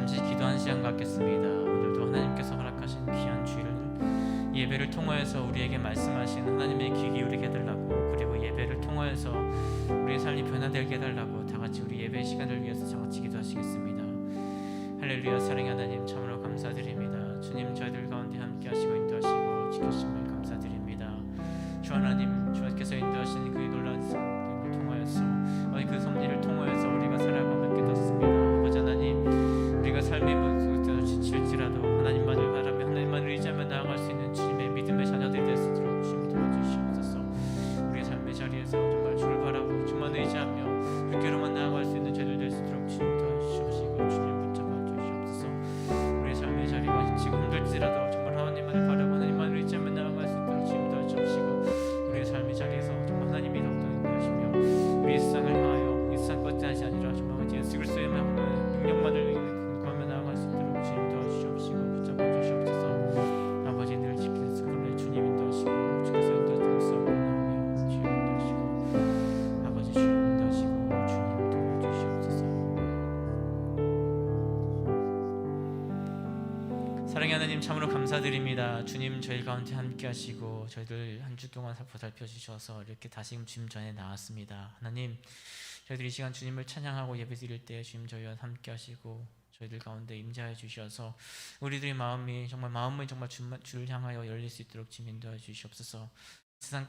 잠시 기도한 시간 갖겠습니다. 오늘도 하나님께서 허락하신 귀한 주일을 예배를 통하여서 우리에게 말씀하신 하나님의 귀 기울이게 해달라고, 그리고 예배를 통하여서 우리의 삶이 변화되게 해달라고 다 같이 우리 예배 시간을 위해서 다 같이 기도하시겠습니다. 할렐루야. 사랑의 하나님, 참으로 감사드립니다. 주님, 저희들 가운데 함께 하시고 인도하시고 지키심을 감사드립니다. 주 하나님, 주께서 인도하신 그 놀라운 섭리를 통하여서 그 섭리를 통하여서 우리가 살아감을 깨닫습니다. 아버지 하나님, 우리가 삶의 모습을 지칠지라도 하나님만을 바라며 하나님만을 의지하며 나아갈 수 있는 주님의 믿음의 자녀들이 될 수 있도록 주님 도와주시옵소서. 우리의 삶의 자리에서 정말 주를 바라고 주만 의지하며 주께로만 나아갈 수 있는 죄들 될 수 있도록 주님 도와주시옵시고 주님 붙잡아 주시옵소서. 우리의 삶의 자리가 지금 힘들지라도 정말 하나님만을 바라고 하나님만을 의지하며 나아갈 수 있도록 주님 도와주시옵시고, 우리의 삶의 자리에서 정말 하나님이 더욱더 인도하시며 우리의 세상을 향하여 이 세상 것이 아니라 정말 예수 그리스도의 능력만을 구하며 나아갈 수 있도록 주님 도와주시옵시고 붙잡아 주시옵소서. 아버지, 늘 지키는 수고를 주님 인도하시고 주께서 인도하시고 나오며 주님 인도하시고 아버지 주님 인도하시고 주님 도와주시옵소서. 사랑의 하나님, 참으로 감사드립니다. 주님, 저희 가운데 함께 하시고 저희들 한 주 동안 보살펴 주셔서 이렇게 다시금 주님 전에 나왔습니다. 하나님, 저희들이 이 시간 주님을 찬양하고 예배드릴 때 주님 저희와 함께 하시고 저희들 가운데 임재하여 주셔서 우리들의 마음이 정말 주를 향하여 열릴 수 있도록 주님 인도하여 주시옵소서. 세상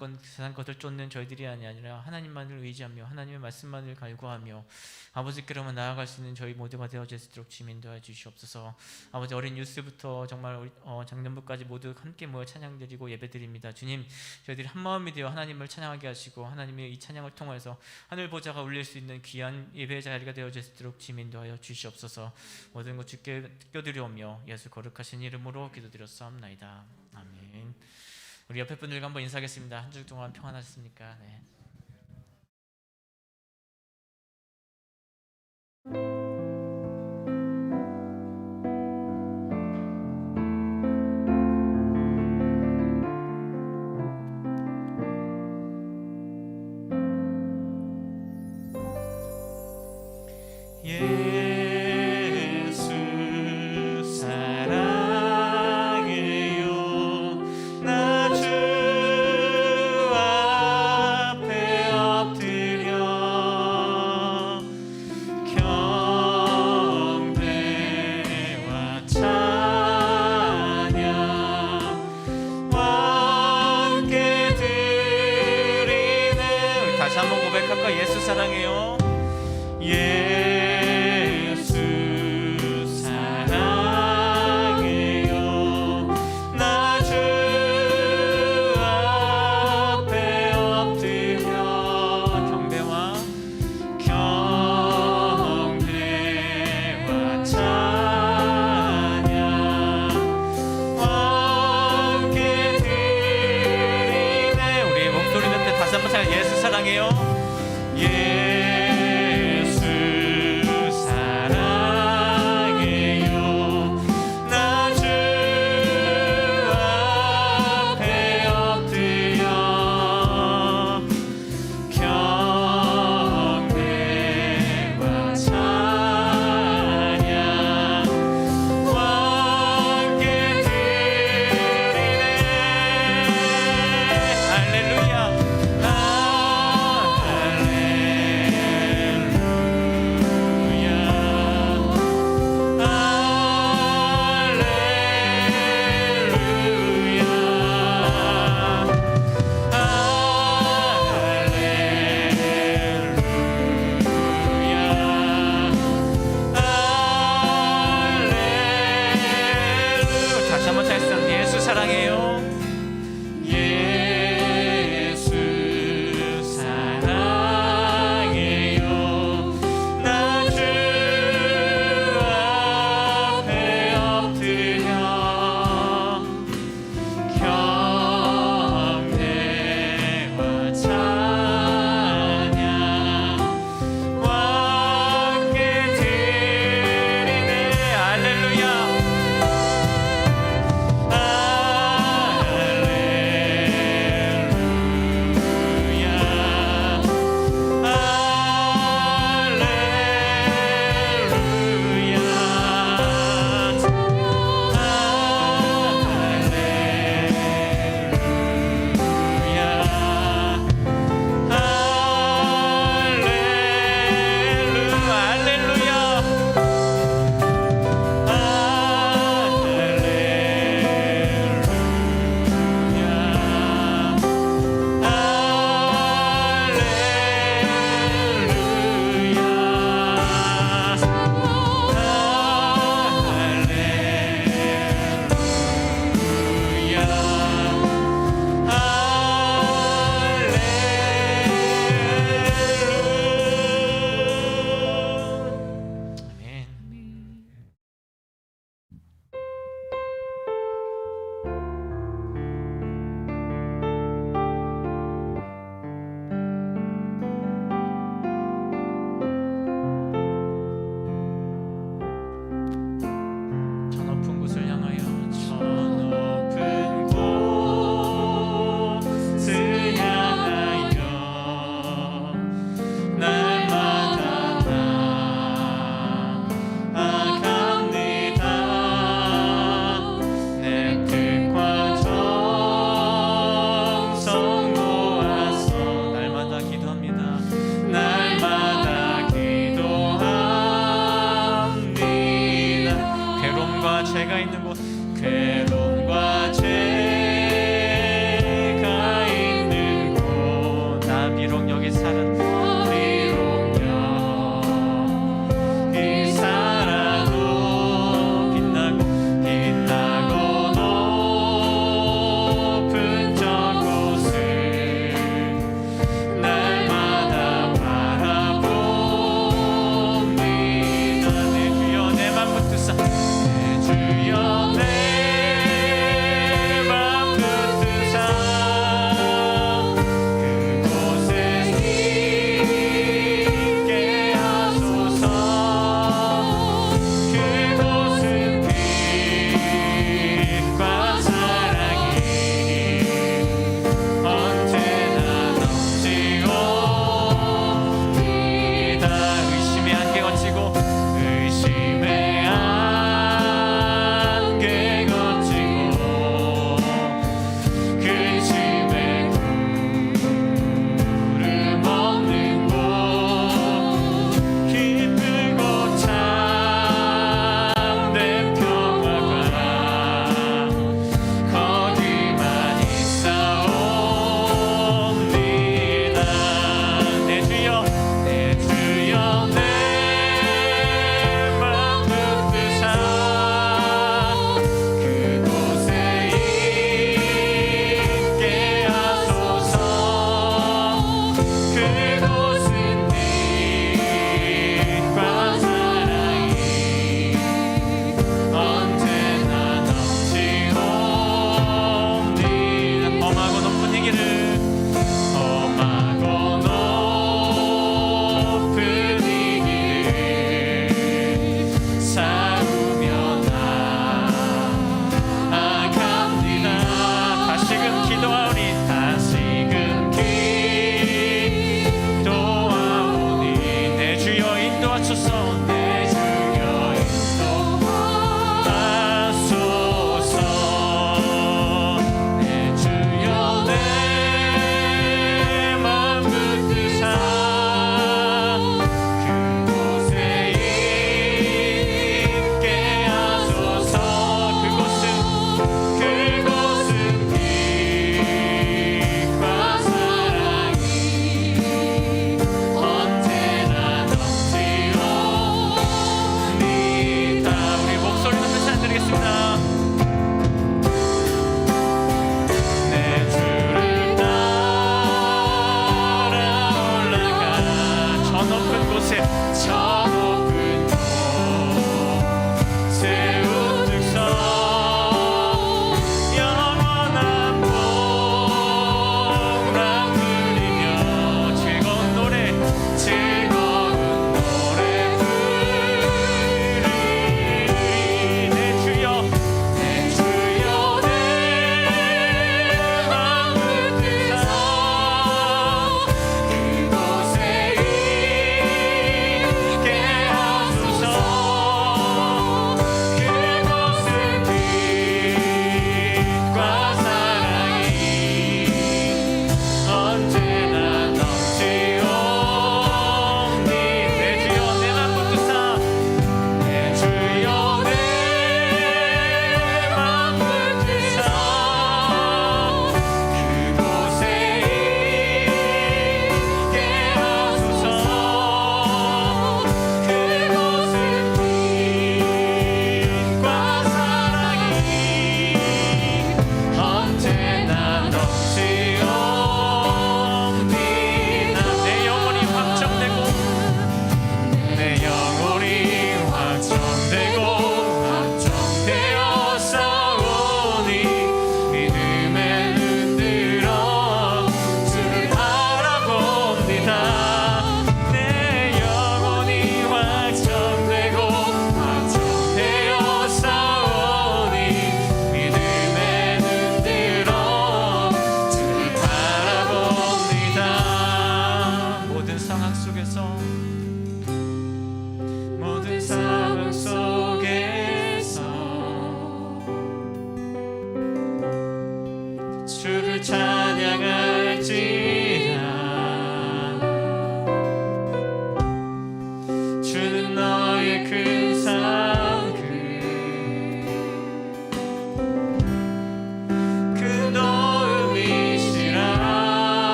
것을 쫓는 저희들이 아니라 하나님만을 의지하며 하나님의 말씀만을 갈구하며 아버지께로만 나아갈 수 있는 저희 모두가 되어질 수 있도록 주님 인도하여 주시옵소서. 아버지, 어린 유스부터 정말 장년부까지 모두 함께 모여 찬양드리고 예배드립니다. 주님, 저희들이 한마음이 되어 하나님을 찬양하게 하시고 하나님의 이 찬양을 통해서 하늘 보좌가 울릴 수 있는 귀한 예배의 자리가 되어질 수 있도록 주님 인도하여 주시옵소서. 모든 것 주께 껴드려오며 예수 거룩하신 이름으로 기도드렸사옵나이다. 아멘. 우리 옆에 분들과 한번 인사하겠습니다. 한 주 동안 평안하셨습니까? 네. 예수 사랑해요. 예수 사랑해요. 나 주 앞에 엎드려 경배와 찬양 함께 드리네. 우리 목소리 높여 다시 한번 찬양. 예수 사랑해요. 예수 사랑해요. 나 주 앞에 엎드려 경배와 찬양 함께 드리네. 할렐루야. 예수 사랑해요. 예수 사랑해요. 나 주 앞에 엎드려 경배와 찬양 함께 드리네. 할렐루야.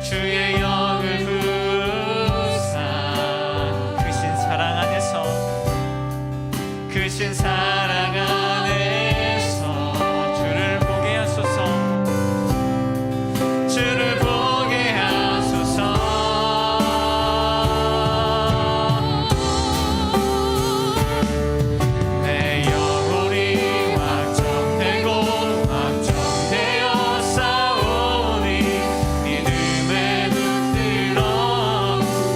주의 영을 부사 크신 사랑 안에서 크신 사랑 안에서 주를 보게 하소서 주를 보게 하소서 내 영혼이 확정되고 확정되어 싸우니 믿음에 눈들어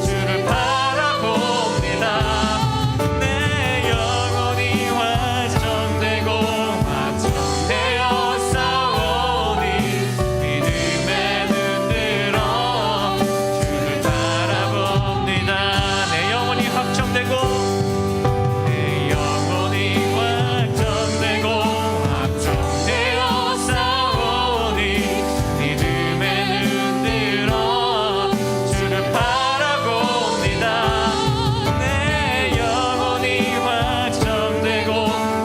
주를 바라봅니다 내 영혼이 확정되고 확정되어 싸우니 믿음에 눈들어 주를 바라봅니다 내 영혼이 확정되고 내 영혼이 확정되고 확정되어 싸우니 믿음에 눈들어 주를 바라봅니다 내 영혼이 확정되고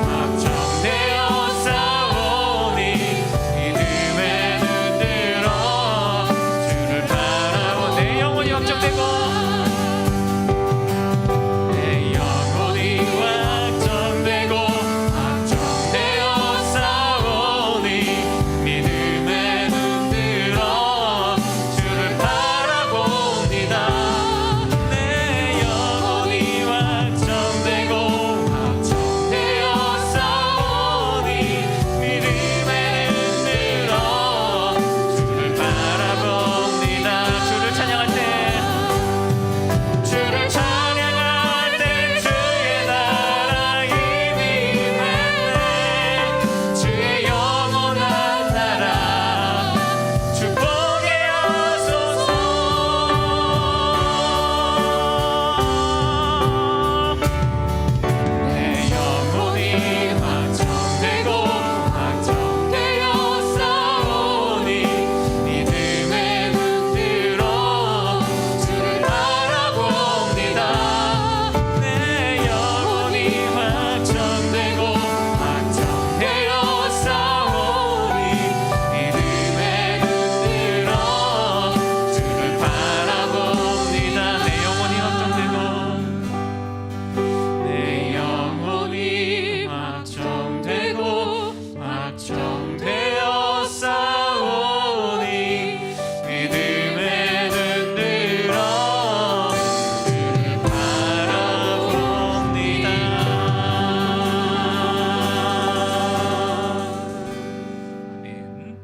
확정되어 싸우니 믿음에 눈들어 주를 바라보 내 영혼이 확정되고 내 영혼이 확정되고 확정되어 싸우니 믿음에 눈들어 주를 바라봅니다 내 영혼이 확정되고 확정되어 싸우니 믿음에 눈들어 주를 바라봅니다 주를 찬양할 때 주를 찬양할 때 주의 나라 이미 임했네 주의 영원한 나라 축복의 하소서 내 영혼이 확정되고 확정되어 싸우니 믿음에 눈들어 주를 바라봅니다 내 영혼이 확정되고 확정되어 싸우니 믿음에 눈들어 주를 바라봅니다 내 영혼이 확정되고 내 영혼이 확정되고 확정되어 싸우니 믿음에 눈들어 주를 바라봅니다 아멘.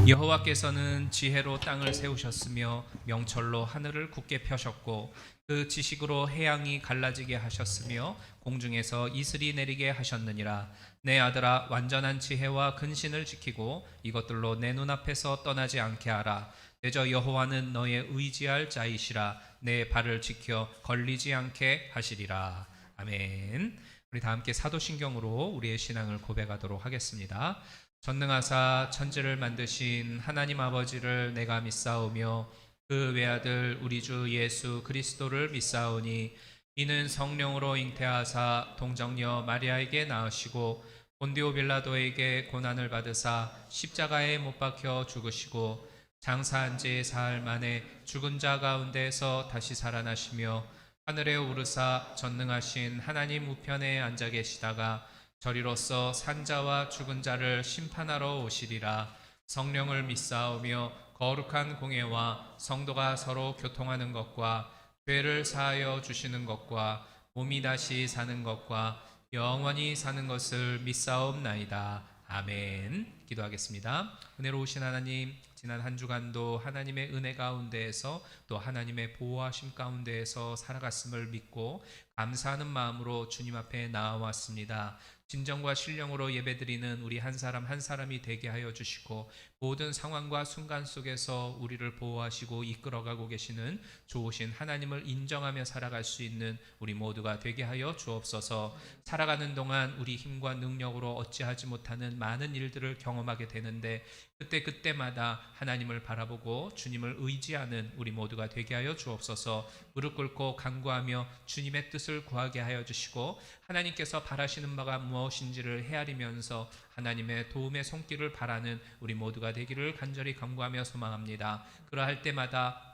여호와께서는 지혜로 땅을 세우셨으며 명철로 하늘을 굳게 펴셨고 그 지식으로 해양이 갈라지게 하셨으며 공중에서 이슬이 내리게 하셨느니라. 내 아들아 완전한 지혜와 근신을 지키고 이것들로 내 눈앞에서 떠나지 않게 하라. 대저 여호와는 너의 의지할 자이시라. 내 발을 지켜 걸리지 않게 하시리라. 아멘. 우리 다 함께 사도신경으로 우리의 신앙을 고백하도록 하겠습니다. 전능하사 천지를 만드신 하나님 아버지를 내가 믿사오며 그 외아들 우리 주 예수 그리스도를 믿사오니 이는 성령으로 잉태하사 동정녀 마리아에게 낳으시고 본디오 빌라도에게 고난을 받으사 십자가에 못 박혀 죽으시고 장사한 지 사흘 만에 죽은 자 가운데서 다시 살아나시며 하늘에 오르사 전능하신 하나님 우편에 앉아 계시다가 저리로서 산자와 죽은 자를 심판하러 오시리라. 성령을 믿사오며 거룩한 공예와 성도가 서로 교통하는 것과 죄를 사하여 주시는 것과 몸이 다시 사는 것과 영원히 사는 것을 믿사옵나이다. 아멘. 기도하겠습니다. 은혜로우신 하나님, 지난 한 주간도 하나님의 은혜 가운데에서 또 하나님의 보호하심 가운데에서 살아갔음을 믿고 감사하는 마음으로 주님 앞에 나아왔습니다. 진정과 신령으로 예배드리는 우리 한 사람 한 사람이 되게 하여 주시고 모든 상황과 순간 속에서 우리를 보호하시고 이끌어가고 계시는 좋으신 하나님을 인정하며 살아갈 수 있는 우리 모두가 되게 하여 주옵소서. 살아가는 동안 우리 힘과 능력으로 어찌하지 못하는 많은 일들을 경험하게 되는데 그때마다 하나님을 바라보고 주님을 의지하는 우리 모두가 되게 하여 주옵소서. 무릎 꿇고 간구하며 주님의 뜻을 구하게 하여 주시고 하나님께서 바라시는 바가 무엇인지를 헤아리면서 하나님의 도움의 손길을 바라는 우리 모두가 되기를 간절히 간구하며 소망합니다. 그러할 때마다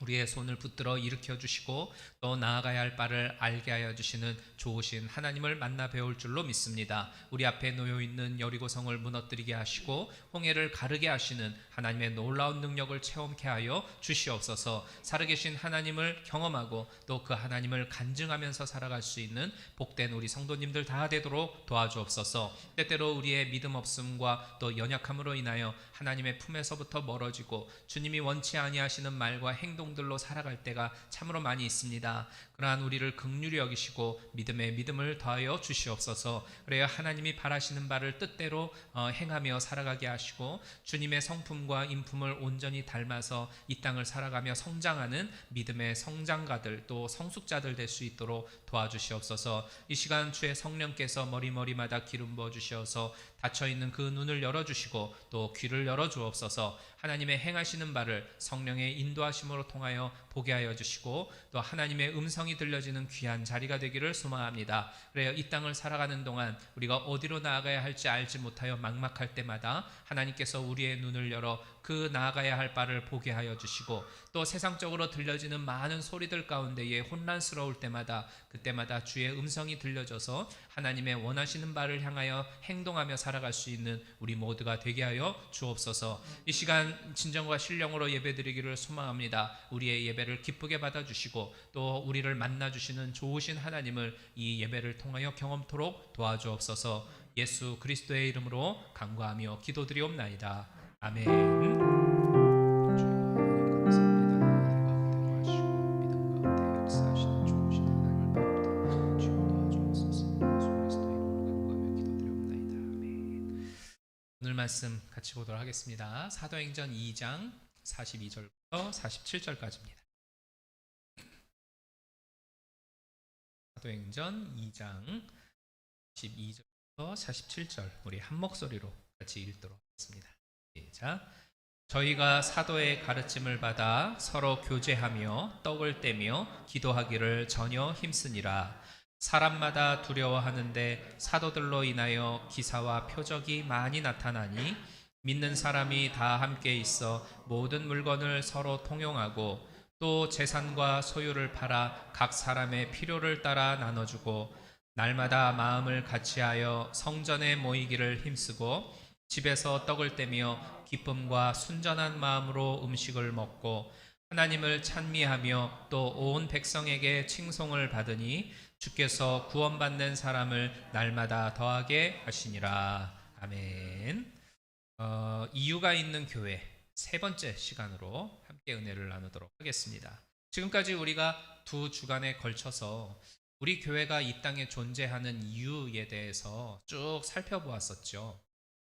우리의 손을 붙들어 일으켜 주시고 또 나아가야 할 바를 알게 하여 주시는 좋으신 하나님을 만나 배울 줄로 믿습니다. 우리 앞에 놓여 있는 여리고성을 무너뜨리게 하시고 홍해를 가르게 하시는 하나님의 놀라운 능력을 체험케 하여 주시옵소서. 살아계신 하나님을 경험하고 또 그 하나님을 간증하면서 살아갈 수 있는 복된 우리 성도님들 다 되도록 도와주옵소서. 때때로 우리의 믿음 없음과 또 연약함으로 인하여 하나님의 품에서부터 멀어지고 주님이 원치 아니하시는 말과 행동들로 살아갈 때가 참으로 많이 있습니다. 그러한 우리를 긍휼히 여기시고 믿음에 믿음을 더하여 주시옵소서. 그래야 하나님이 바라시는 바를 뜻대로 행하며 살아가게 하시고 주님의 성품과 인품을 온전히 닮아서 이 땅을 살아가며 성장하는 믿음의 성장가들 또 성숙자들 될 수 있도록 도와주시옵소서. 이 시간 주의 성령께서 머리마다 기름 부어 주셔서 닫혀있는 그 눈을 열어주시고 또 귀를 열어주옵소서. 하나님의 행하시는 바를 성령의 인도하심으로 통하여 보게 하여 주시고 또 하나님의 음성이 들려지는 귀한 자리가 되기를 소망합니다. 그래요, 이 땅을 살아가는 동안 우리가 어디로 나아가야 할지 알지 못하여 막막할 때마다 하나님께서 우리의 눈을 열어 그 나아가야 할 바를 보게 하여 주시고 또 세상적으로 들려지는 많은 소리들 가운데에 혼란스러울 때마다 그때마다 주의 음성이 들려져서 하나님의 원하시는 바를 향하여 행동하며 살아갈 수 있는 우리 모두가 되게 하여 주옵소서. 이 시간 진정과 신령으로 예배드리기를 소망합니다. 우리의 예배를 기쁘게 받아주시고 또 우리를 만나주시는 좋으신 하나님을 이 예배를 통하여 경험토록 도와주옵소서. 예수 그리스도의 이름으로 간구하며 기도드리옵나이다. 아멘. 주여 하나님 감사합니다. 우리 가운데 거하시고 믿음 가운데 역사하시는 좋으신 하나님을 바라보다 주여 도와주옵소서. 예수 그리스도의 이름으로 간구하며 기도드리옵나이다. 아멘. 오늘 말씀 같이 보도록 하겠습니다. 사도행전 2장 42절부터 47절까지입니다. 사도행전 2장 12절부터 47절 우리 한 목소리로 같이 읽도록 하겠습니다. 시작. 저희가 사도의 가르침을 받아 서로 교제하며 떡을 떼며 기도하기를 전혀 힘쓰니라. 사람마다 두려워하는데 사도들로 인하여 기사와 표적이 많이 나타나니 믿는 사람이 다 함께 있어 모든 물건을 서로 통용하고 또 재산과 소유를 팔아 각 사람의 필요를 따라 나눠주고 날마다 마음을 같이하여 성전에 모이기를 힘쓰고 집에서 떡을 떼며 기쁨과 순전한 마음으로 음식을 먹고 하나님을 찬미하며 또 온 백성에게 칭송을 받으니 주께서 구원받는 사람을 날마다 더하게 하시니라. 아멘. 이유가 있는 교회 세 번째 시간으로 함께 은혜를 나누도록 하겠습니다. 지금까지 우리가 두 주간에 걸쳐서 우리 교회가 이 땅에 존재하는 이유에 대해서 쭉 살펴보았었죠.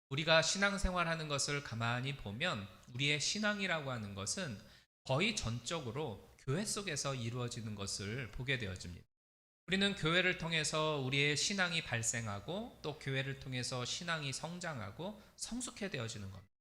우리가 신앙생활하는 것을 가만히 보면 우리의 신앙이라고 하는 것은 거의 전적으로 교회 속에서 이루어지는 것을 보게 되어집니다. 우리는 교회를 통해서 우리의 신앙이 발생하고 또 교회를 통해서 신앙이 성장하고 성숙해 되어지는 겁니다.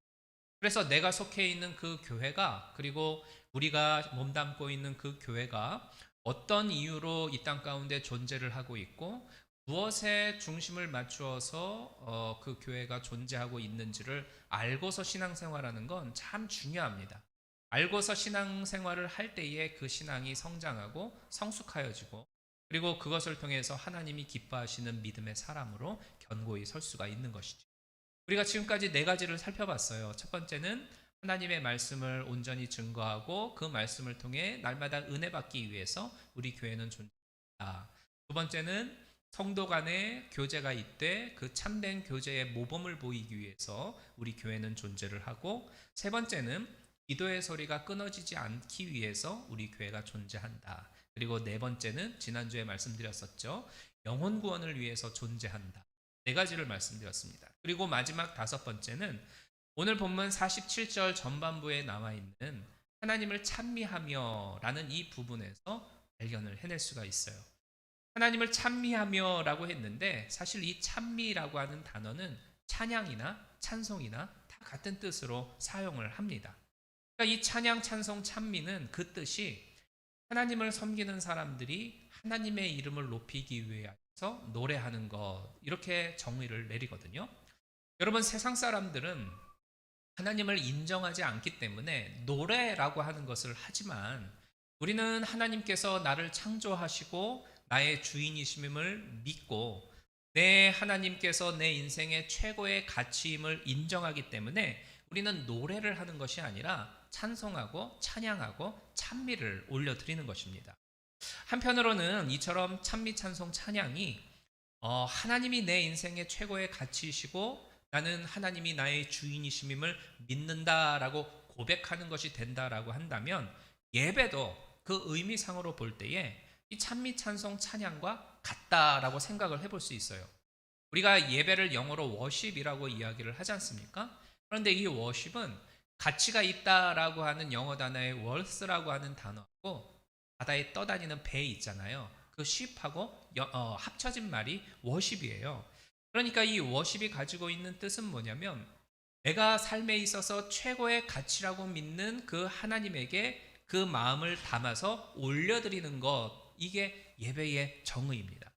그래서 내가 속해 있는 그 교회가 그리고 우리가 몸담고 있는 그 교회가 어떤 이유로 이 땅 가운데 존재를 하고 있고 무엇에 중심을 맞추어서 그 교회가 존재하고 있는지를 알고서 신앙생활하는 건 참 중요합니다. 알고서 신앙생활을 할 때에 그 신앙이 성장하고 성숙하여지고 그리고 그것을 통해서 하나님이 기뻐하시는 믿음의 사람으로 견고히 설 수가 있는 것이죠. 우리가 지금까지 네 가지를 살펴봤어요. 첫 번째는 하나님의 말씀을 온전히 증거하고 그 말씀을 통해 날마다 은혜 받기 위해서 우리 교회는 존재한다. 두 번째는 성도 간의 교제가 있되 그 참된 교제의 모범을 보이기 위해서 우리 교회는 존재를 하고 세 번째는 기도의 소리가 끊어지지 않기 위해서 우리 교회가 존재한다. 그리고 네 번째는 지난주에 말씀드렸었죠. 영혼 구원을 위해서 존재한다. 네 가지를 말씀드렸습니다. 그리고 마지막 다섯 번째는 오늘 본문 47절 전반부에 나와 있는 하나님을 찬미하며 라는 이 부분에서 발견을 해낼 수가 있어요. 하나님을 찬미하며 라고 했는데 사실 이 찬미라고 하는 단어는 찬양이나 찬송이나 다 같은 뜻으로 사용을 합니다. 그러니까 이 찬양, 찬송, 찬미는 그 뜻이 하나님을 섬기는 사람들이 하나님의 이름을 높이기 위하여 그래서 노래하는 것 이렇게 정의를 내리거든요. 여러분 세상 사람들은 하나님을 인정하지 않기 때문에 노래라고 하는 것을 하지만 우리는 하나님께서 나를 창조하시고 나의 주인이심을 믿고 내 하나님께서 내 인생의 최고의 가치임을 인정하기 때문에 우리는 노래를 하는 것이 아니라 찬송하고 찬양하고 찬미를 올려드리는 것입니다. 한편으로는 이처럼 찬미 찬송 찬양이 하나님이 내 인생의 최고의 가치이시고 나는 하나님이 나의 주인이심임을 믿는다라고 고백하는 것이 된다라고 한다면 예배도 그 의미상으로 볼 때에 이 찬미 찬송 찬양과 같다라고 생각을 해볼 수 있어요. 우리가 예배를 영어로 워십이라고 이야기를 하지 않습니까? 그런데 이 워십은 가치가 있다라고 하는 영어 단어의 worth라고 하는 단어하고 바다에 떠다니는 배 있잖아요. 그 ship하고 합쳐진 말이 워십이에요. 그러니까 이 워십이 가지고 있는 뜻은 뭐냐면 내가 삶에 있어서 최고의 가치라고 믿는 그 하나님에게 그 마음을 담아서 올려드리는 것, 이게 예배의 정의입니다.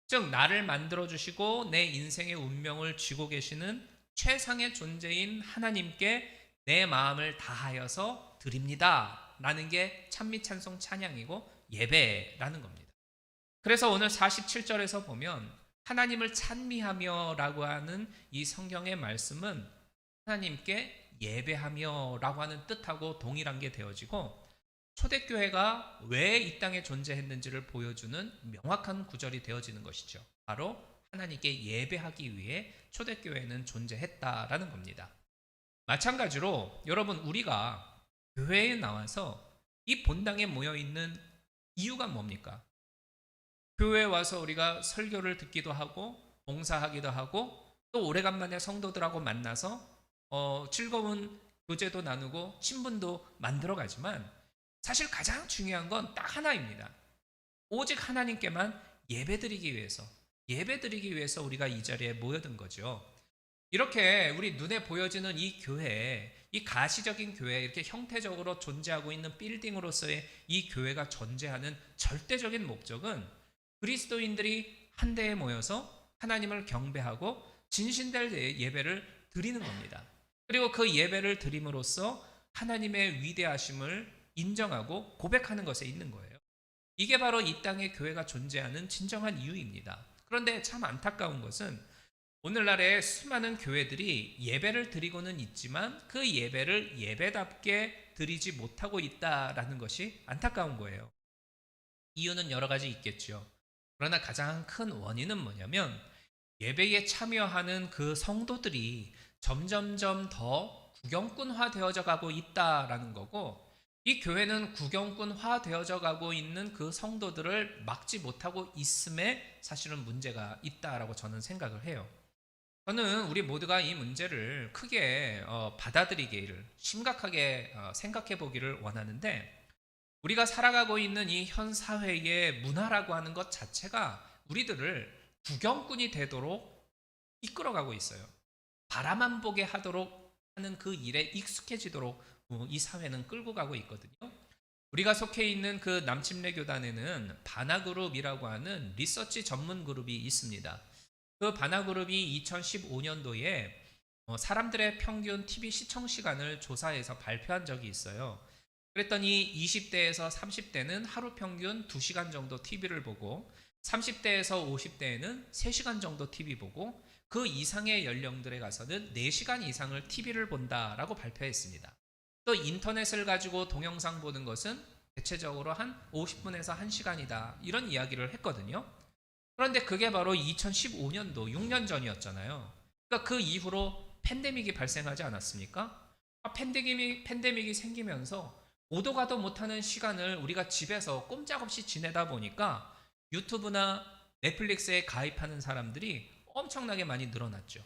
즉 나를 만들어주시고 내 인생의 운명을 쥐고 계시는 최상의 존재인 하나님께 내 마음을 다하여서 드립니다 라는 게 찬미 찬송 찬양이고 예배라는 겁니다. 그래서 오늘 47절에서 보면 하나님을 찬미하며 라고 하는 이 성경의 말씀은 하나님께 예배하며 라고 하는 뜻하고 동일한 게 되어지고 초대교회가 왜 이 땅에 존재했는지를 보여주는 명확한 구절이 되어지는 것이죠. 바로 하나님께 예배하기 위해 초대교회는 존재했다라는 겁니다. 마찬가지로 여러분 우리가 교회에 나와서 이 본당에 모여있는 이유가 뭡니까? 교회에 와서 우리가 설교를 듣기도 하고 봉사하기도 하고 또 오래간만에 성도들하고 만나서 즐거운 교제도 나누고 친분도 만들어가지만 사실 가장 중요한 건 딱 하나입니다. 오직 하나님께만 예배드리기 위해서 우리가 이 자리에 모여든 거죠. 이렇게 우리 눈에 보여지는 이 교회, 이 가시적인 교회, 이렇게 형태적으로 존재하고 있는 빌딩으로서의 이 교회가 존재하는 절대적인 목적은 그리스도인들이 한데에 모여서 하나님을 경배하고 진실된 예배를 드리는 겁니다. 그리고 그 예배를 드림으로써 하나님의 위대하심을 인정하고 고백하는 것에 있는 거예요. 이게 바로 이 땅에 교회가 존재하는 진정한 이유입니다. 그런데 참 안타까운 것은 오늘날의 수많은 교회들이 예배를 드리고는 있지만 그 예배를 예배답게 드리지 못하고 있다라는 것이 안타까운 거예요. 이유는 여러 가지 있겠죠. 그러나 가장 큰 원인은 뭐냐면 예배에 참여하는 그 성도들이 점점점 더 구경꾼화 되어져 가고 있다라는 거고 이 교회는 구경꾼화 되어져 가고 있는 그 성도들을 막지 못하고 있음에 사실은 문제가 있다라고 저는 생각을 해요. 저는 우리 모두가 이 문제를 크게 받아들이기를 심각하게 생각해 보기를 원하는데 우리가 살아가고 있는 이 현 사회의 문화라고 하는 것 자체가 우리들을 구경꾼이 되도록 이끌어가고 있어요. 바라만 보게 하도록 하는 그 일에 익숙해지도록 이 사회는 끌고 가고 있거든요. 우리가 속해 있는 그 남침례 교단에는 바나그룹이라고 하는 리서치 전문 그룹이 있습니다. 그 바나그룹이 2015년도에 사람들의 평균 TV 시청 시간을 조사해서 발표한 적이 있어요. 그랬더니 20대에서 30대는 하루 평균 2시간 정도 TV를 보고 30대에서 50대에는 3시간 정도 TV 보고 그 이상의 연령들에 가서는 4시간 이상을 TV를 본다라고 발표했습니다. 또 인터넷을 가지고 동영상 보는 것은 대체적으로 한 50분에서 1시간이다 이런 이야기를 했거든요. 그런데 그게 바로 2015년도 6년 전이었잖아요. 그러니까 그 이후로 팬데믹이 발생하지 않았습니까? 팬데믹이 생기면서 오도 가도 못하는 시간을 우리가 집에서 꼼짝없이 지내다 보니까 유튜브나 넷플릭스에 가입하는 사람들이 엄청나게 많이 늘어났죠.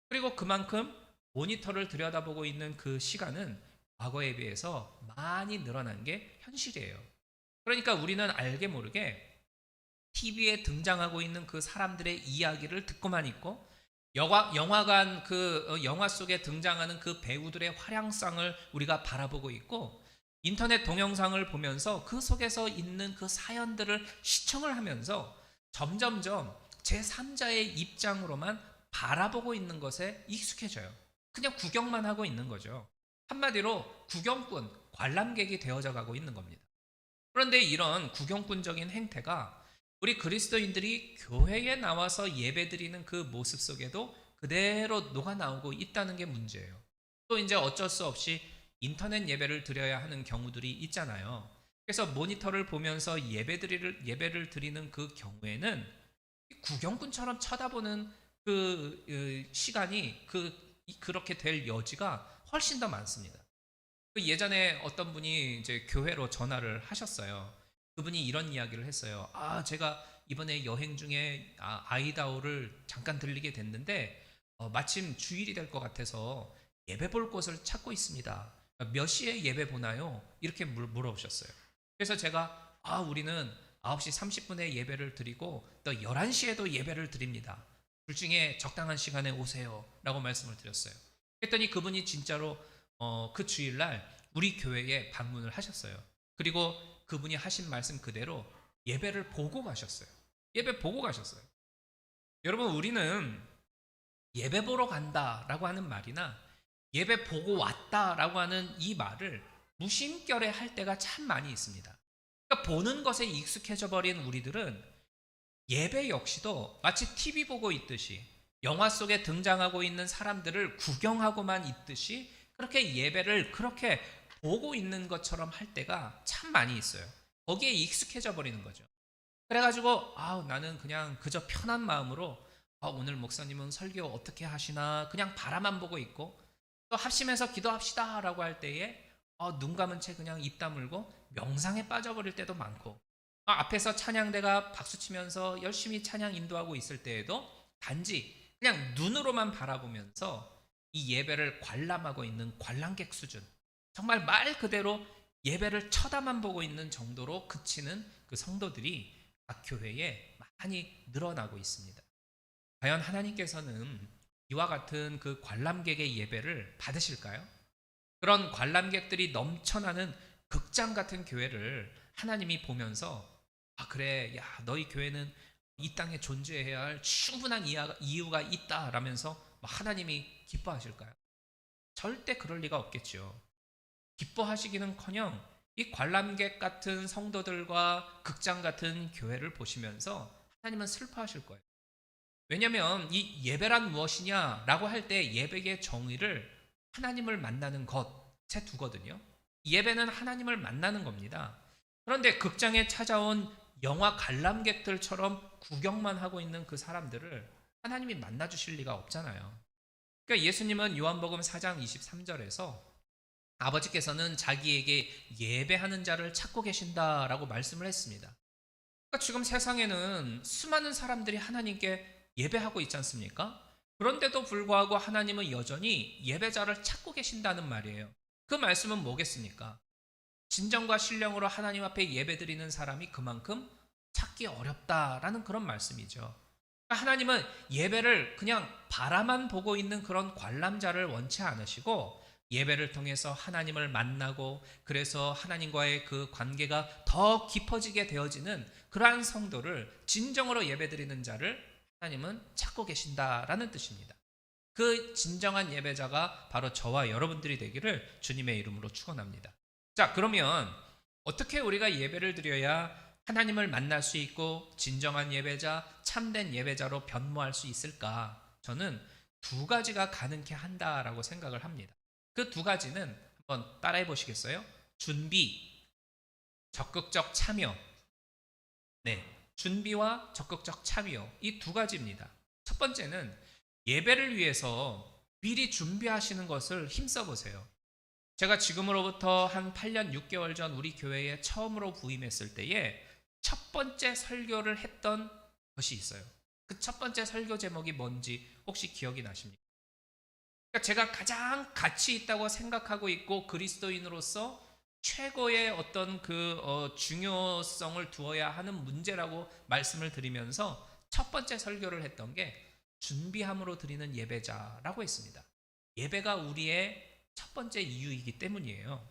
그리고 그만큼 모니터를 들여다보고 있는 그 시간은 과거에 비해서 많이 늘어난 게 현실이에요. 그러니까 우리는 알게 모르게 TV에 등장하고 있는 그 사람들의 이야기를 듣고만 있고 영화관 그 영화 속에 등장하는 그 배우들의 활약상을 우리가 바라보고 있고 인터넷 동영상을 보면서 그 속에서 있는 그 사연들을 시청을 하면서 점점점 제3자의 입장으로만 바라보고 있는 것에 익숙해져요. 그냥 구경만 하고 있는 거죠. 한마디로 구경꾼, 관람객이 되어져 가고 있는 겁니다. 그런데 이런 구경꾼적인 행태가 우리 그리스도인들이 교회에 나와서 예배드리는 그 모습 속에도 그대로 녹아 나오고 있다는 게 문제예요. 또 이제 어쩔 수 없이 인터넷 예배를 드려야 하는 경우들이 있잖아요. 그래서 모니터를 보면서 예배를 드리는 그 경우에는 구경꾼처럼 쳐다보는 시간이 그렇게 될 여지가 훨씬 더 많습니다. 예전에 어떤 분이 이제 교회로 전화를 하셨어요. 그분이 이런 이야기를 했어요. 제가 이번에 여행 중에 아이다호를 잠깐 들리게 됐는데 마침 주일이 될 것 같아서 예배 볼 곳을 찾고 있습니다. 몇 시에 예배 보나요? 이렇게 물어보셨어요. 그래서 제가 우리는 9시 30분에 예배를 드리고 또 11시에도 예배를 드립니다. 둘 중에 적당한 시간에 오세요 라고 말씀을 드렸어요. 그랬더니 그분이 진짜로 그 주일날 우리 교회에 방문을 하셨어요. 그리고 그분이 하신 말씀 그대로 예배를 보고 가셨어요. 예배 보고 가셨어요. 여러분, 우리는 예배 보러 간다라고 하는 말이나 예배 보고 왔다라고 하는 이 말을 무심결에 할 때가 참 많이 있습니다. 그러니까 보는 것에 익숙해져 버린 우리들은 예배 역시도 마치 TV 보고 있듯이 영화 속에 등장하고 있는 사람들을 구경하고만 있듯이 그렇게 예배를 그렇게 보고 있는 것처럼 할 때가 참 많이 있어요. 거기에 익숙해져 버리는 거죠. 그래가지고 나는 그냥 그저 편한 마음으로 오늘 목사님은 설교 어떻게 하시나 그냥 바라만 보고 있고, 또 합심해서 기도합시다 라고 할 때에 눈 감은 채 그냥 입 다물고 명상에 빠져버릴 때도 많고, 앞에서 찬양대가 박수치면서 열심히 찬양 인도하고 있을 때에도 단지 그냥 눈으로만 바라보면서 이 예배를 관람하고 있는 관람객 수준, 정말 말 그대로 예배를 쳐다만 보고 있는 정도로 그치는 그 성도들이 각 교회에 많이 늘어나고 있습니다. 과연 하나님께서는 이와 같은 그 관람객의 예배를 받으실까요? 그런 관람객들이 넘쳐나는 극장 같은 교회를 하나님이 보면서 그래, 야, 너희 교회는 이 땅에 존재해야 할 충분한 이유가 있다라면서 하나님이 기뻐하실까요? 절대 그럴 리가 없겠죠. 기뻐하시기는커녕 이 관람객 같은 성도들과 극장 같은 교회를 보시면서 하나님은 슬퍼하실 거예요. 왜냐하면 이 예배란 무엇이냐라고 할 때 예배의 정의를 하나님을 만나는 것에 두거든요. 예배는 하나님을 만나는 겁니다. 그런데 극장에 찾아온 영화 관람객들처럼 구경만 하고 있는 그 사람들을 하나님이 만나주실 리가 없잖아요. 그러니까 예수님은 요한복음 4장 23절에서 아버지께서는 자기에게 예배하는 자를 찾고 계신다라고 말씀을 했습니다. 그러니까 지금 세상에는 수많은 사람들이 하나님께 예배하고 있지 않습니까? 그런데도 불구하고 하나님은 여전히 예배자를 찾고 계신다는 말이에요. 그 말씀은 뭐겠습니까? 진정과 신령으로 하나님 앞에 예배드리는 사람이 그만큼 찾기 어렵다라는 그런 말씀이죠. 하나님은 예배를 그냥 바라만 보고 있는 그런 관람자를 원치 않으시고, 예배를 통해서 하나님을 만나고 그래서 하나님과의 그 관계가 더 깊어지게 되어지는 그러한 성도를, 진정으로 예배드리는 자를 하나님은 찾고 계신다라는 뜻입니다. 그 진정한 예배자가 바로 저와 여러분들이 되기를 주님의 이름으로 축원합니다. 자, 그러면 어떻게 우리가 예배를 드려야 하나님을 만날 수 있고 진정한 예배자, 참된 예배자로 변모할 수 있을까? 저는 두 가지가 가능케 한다라고 생각을 합니다. 그 두 가지는 한번 따라해 보시겠어요? 준비, 적극적 참여. 네, 준비와 적극적 참여, 이 두 가지입니다. 첫 번째는 예배를 위해서 미리 준비하시는 것을 힘써 보세요. 제가 지금으로부터 한 8년 6개월 전 우리 교회에 처음으로 부임했을 때에 첫 번째 설교를 했던 것이 있어요. 그 첫 번째 설교 제목이 뭔지 혹시 기억이 나십니까? 그러니까 제가 가장 가치 있다고 생각하고 있고 그리스도인으로서 최고의 어떤 중요성을 두어야 하는 문제라고 말씀을 드리면서 첫 번째 설교를 했던 게 준비함으로 드리는 예배자라고 했습니다. 예배가 우리의 첫 번째 이유이기 때문이에요.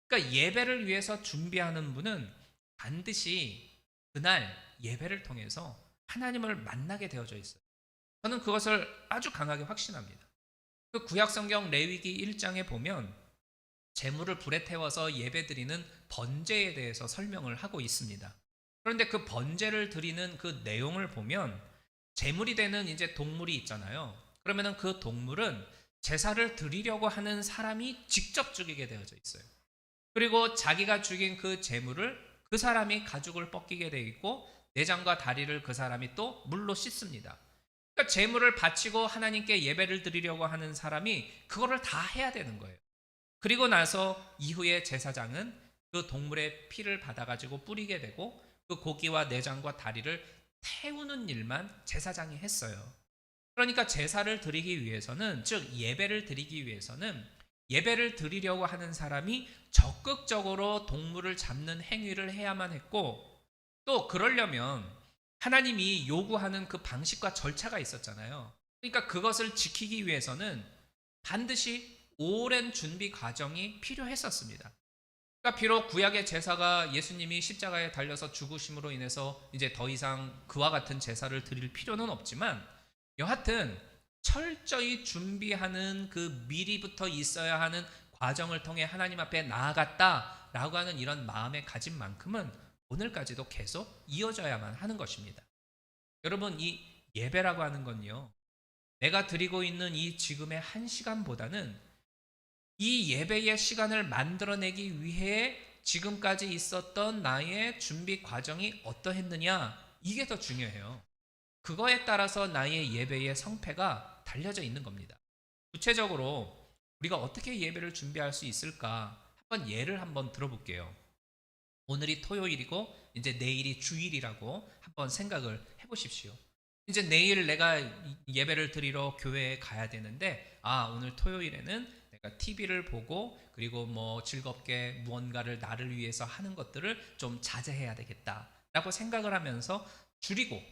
그러니까 예배를 위해서 준비하는 분은 반드시 그날 예배를 통해서 하나님을 만나게 되어져 있어요. 저는 그것을 아주 강하게 확신합니다. 그 구약성경 레위기 1장에 보면 제물을 불에 태워서 예배드리는 번제에 대해서 설명을 하고 있습니다. 그런데 그 번제를 드리는 그 내용을 보면 제물이 되는 이제 동물이 있잖아요. 그러면은 그 동물은 제사를 드리려고 하는 사람이 직접 죽이게 되어져 있어요. 그리고 자기가 죽인 그 제물을 그 사람이 가죽을 벗기게 되어 있고 내장과 다리를 그 사람이 또 물로 씻습니다. 그러니까 제물을 바치고 하나님께 예배를 드리려고 하는 사람이 그거를 다 해야 되는 거예요. 그리고 나서 이후에 제사장은 그 동물의 피를 받아가지고 뿌리게 되고 그 고기와 내장과 다리를 태우는 일만 제사장이 했어요. 그러니까 제사를 드리기 위해서는, 즉 예배를 드리기 위해서는 예배를 드리려고 하는 사람이 적극적으로 동물을 잡는 행위를 해야만 했고, 또 그러려면 하나님이 요구하는 그 방식과 절차가 있었잖아요. 그러니까 그것을 지키기 위해서는 반드시 오랜 준비 과정이 필요했었습니다. 그러니까 비록 구약의 제사가 예수님이 십자가에 달려서 죽으심으로 인해서 이제 더 이상 그와 같은 제사를 드릴 필요는 없지만, 여하튼 철저히 준비하는 그 미리부터 있어야 하는 과정을 통해 하나님 앞에 나아갔다라고 하는 이런 마음의 가짐만큼은 오늘까지도 계속 이어져야만 하는 것입니다. 여러분, 이 예배라고 하는 건요, 내가 드리고 있는 이 지금의 한 시간보다는 이 예배의 시간을 만들어내기 위해 지금까지 있었던 나의 준비 과정이 어떠했느냐, 이게 더 중요해요. 그거에 따라서 나의 예배의 성패가 달려져 있는 겁니다. 구체적으로 우리가 어떻게 예배를 준비할 수 있을까, 한번 예를 한번 들어볼게요. 오늘이 토요일이고 이제 내일이 주일이라고 한번 생각을 해보십시오. 이제 내일 내가 예배를 드리러 교회에 가야 되는데, 오늘 토요일에는 내가 TV를 보고 그리고 뭐 즐겁게 무언가를 나를 위해서 하는 것들을 좀 자제해야 되겠다라고 생각을 하면서 줄이고,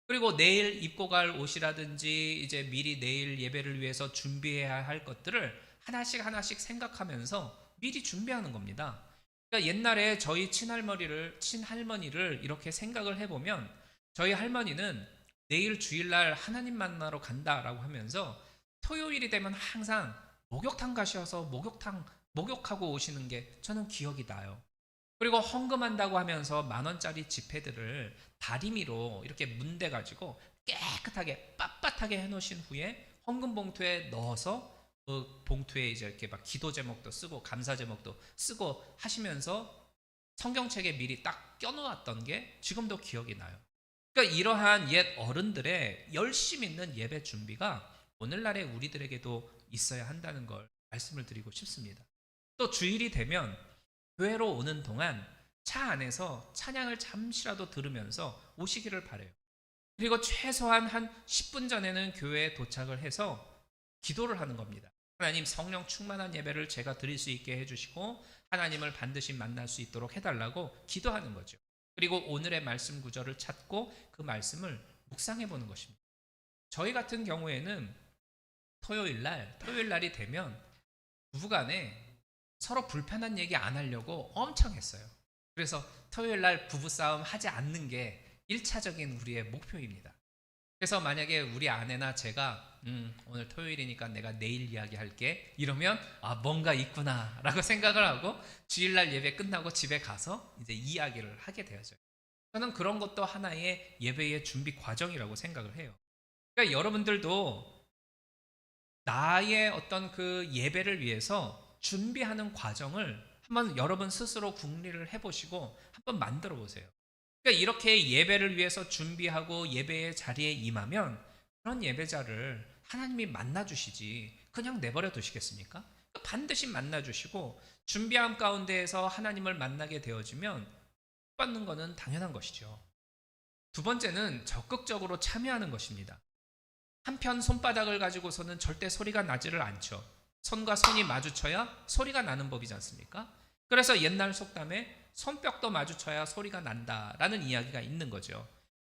그리고 내일 입고 갈 옷이라든지 이제 미리 내일 예배를 위해서 준비해야 할 것들을 하나씩 하나씩 생각하면서 미리 준비하는 겁니다. 그러니까 옛날에 저희 친할머니를 이렇게 생각을 해보면, 저희 할머니는 내일 주일날 하나님 만나러 간다라고 하면서 토요일이 되면 항상 목욕탕 가셔서 목욕하고 오시는 게 저는 기억이 나요. 그리고 헌금한다고 하면서 10,000원짜리 지폐들을 다리미로 이렇게 문대가지고 깨끗하게 빳빳하게 해놓으신 후에 헌금 봉투에 넣어서 그 봉투에 이제 이렇게 막 기도 제목도 쓰고 감사 제목도 쓰고 하시면서 성경책에 미리 딱 껴놓았던 게 지금도 기억이 나요. 그러니까 이러한 옛 어른들의 열심 있는 예배 준비가 오늘날의 우리들에게도 있어야 한다는 걸 말씀을 드리고 싶습니다. 또 주일이 되면 교회로 오는 동안 차 안에서 찬양을 잠시라도 들으면서 오시기를 바라요. 그리고 최소한 한 10분 전에는 교회에 도착을 해서 기도를 하는 겁니다. 하나님, 성령 충만한 예배를 제가 드릴 수 있게 해주시고 하나님을 반드시 만날 수 있도록 해달라고 기도하는 거죠. 그리고 오늘의 말씀 구절을 찾고 그 말씀을 묵상해 보는 것입니다. 저희 같은 경우에는 토요일 날이 되면 부부간에 서로 불편한 얘기 안 하려고 엄청 했어요. 그래서 토요일 날 부부싸움 하지 않는 게 1차적인 우리의 목표입니다. 그래서 만약에 우리 아내나 제가 오늘 토요일이니까 내가 내일 이야기할게 이러면 뭔가 있구나 라고 생각을 하고 주일날 예배 끝나고 집에 가서 이제 이야기를 하게 되어져요. 저는 그런 것도 하나의 예배의 준비 과정이라고 생각을 해요. 그러니까 여러분들도 나의 어떤 그 예배를 위해서 준비하는 과정을 한번 여러분 스스로 궁리를 해보시고 한번 만들어 보세요. 그러니까 이렇게 예배를 위해서 준비하고 예배의 자리에 임하면 그런 예배자를 하나님이 만나주시지 그냥 내버려 두시겠습니까? 그러니까 반드시 만나주시고 준비함 가운데에서 하나님을 만나게 되어지면 받는 것은 당연한 것이죠. 두 번째는 적극적으로 참여하는 것입니다. 한편 손바닥을 가지고서는 절대 소리가 나지를 않죠. 손과 손이 마주쳐야 소리가 나는 법이지 않습니까? 그래서 옛날 속담에 손뼉도 마주쳐야 소리가 난다라는 이야기가 있는 거죠.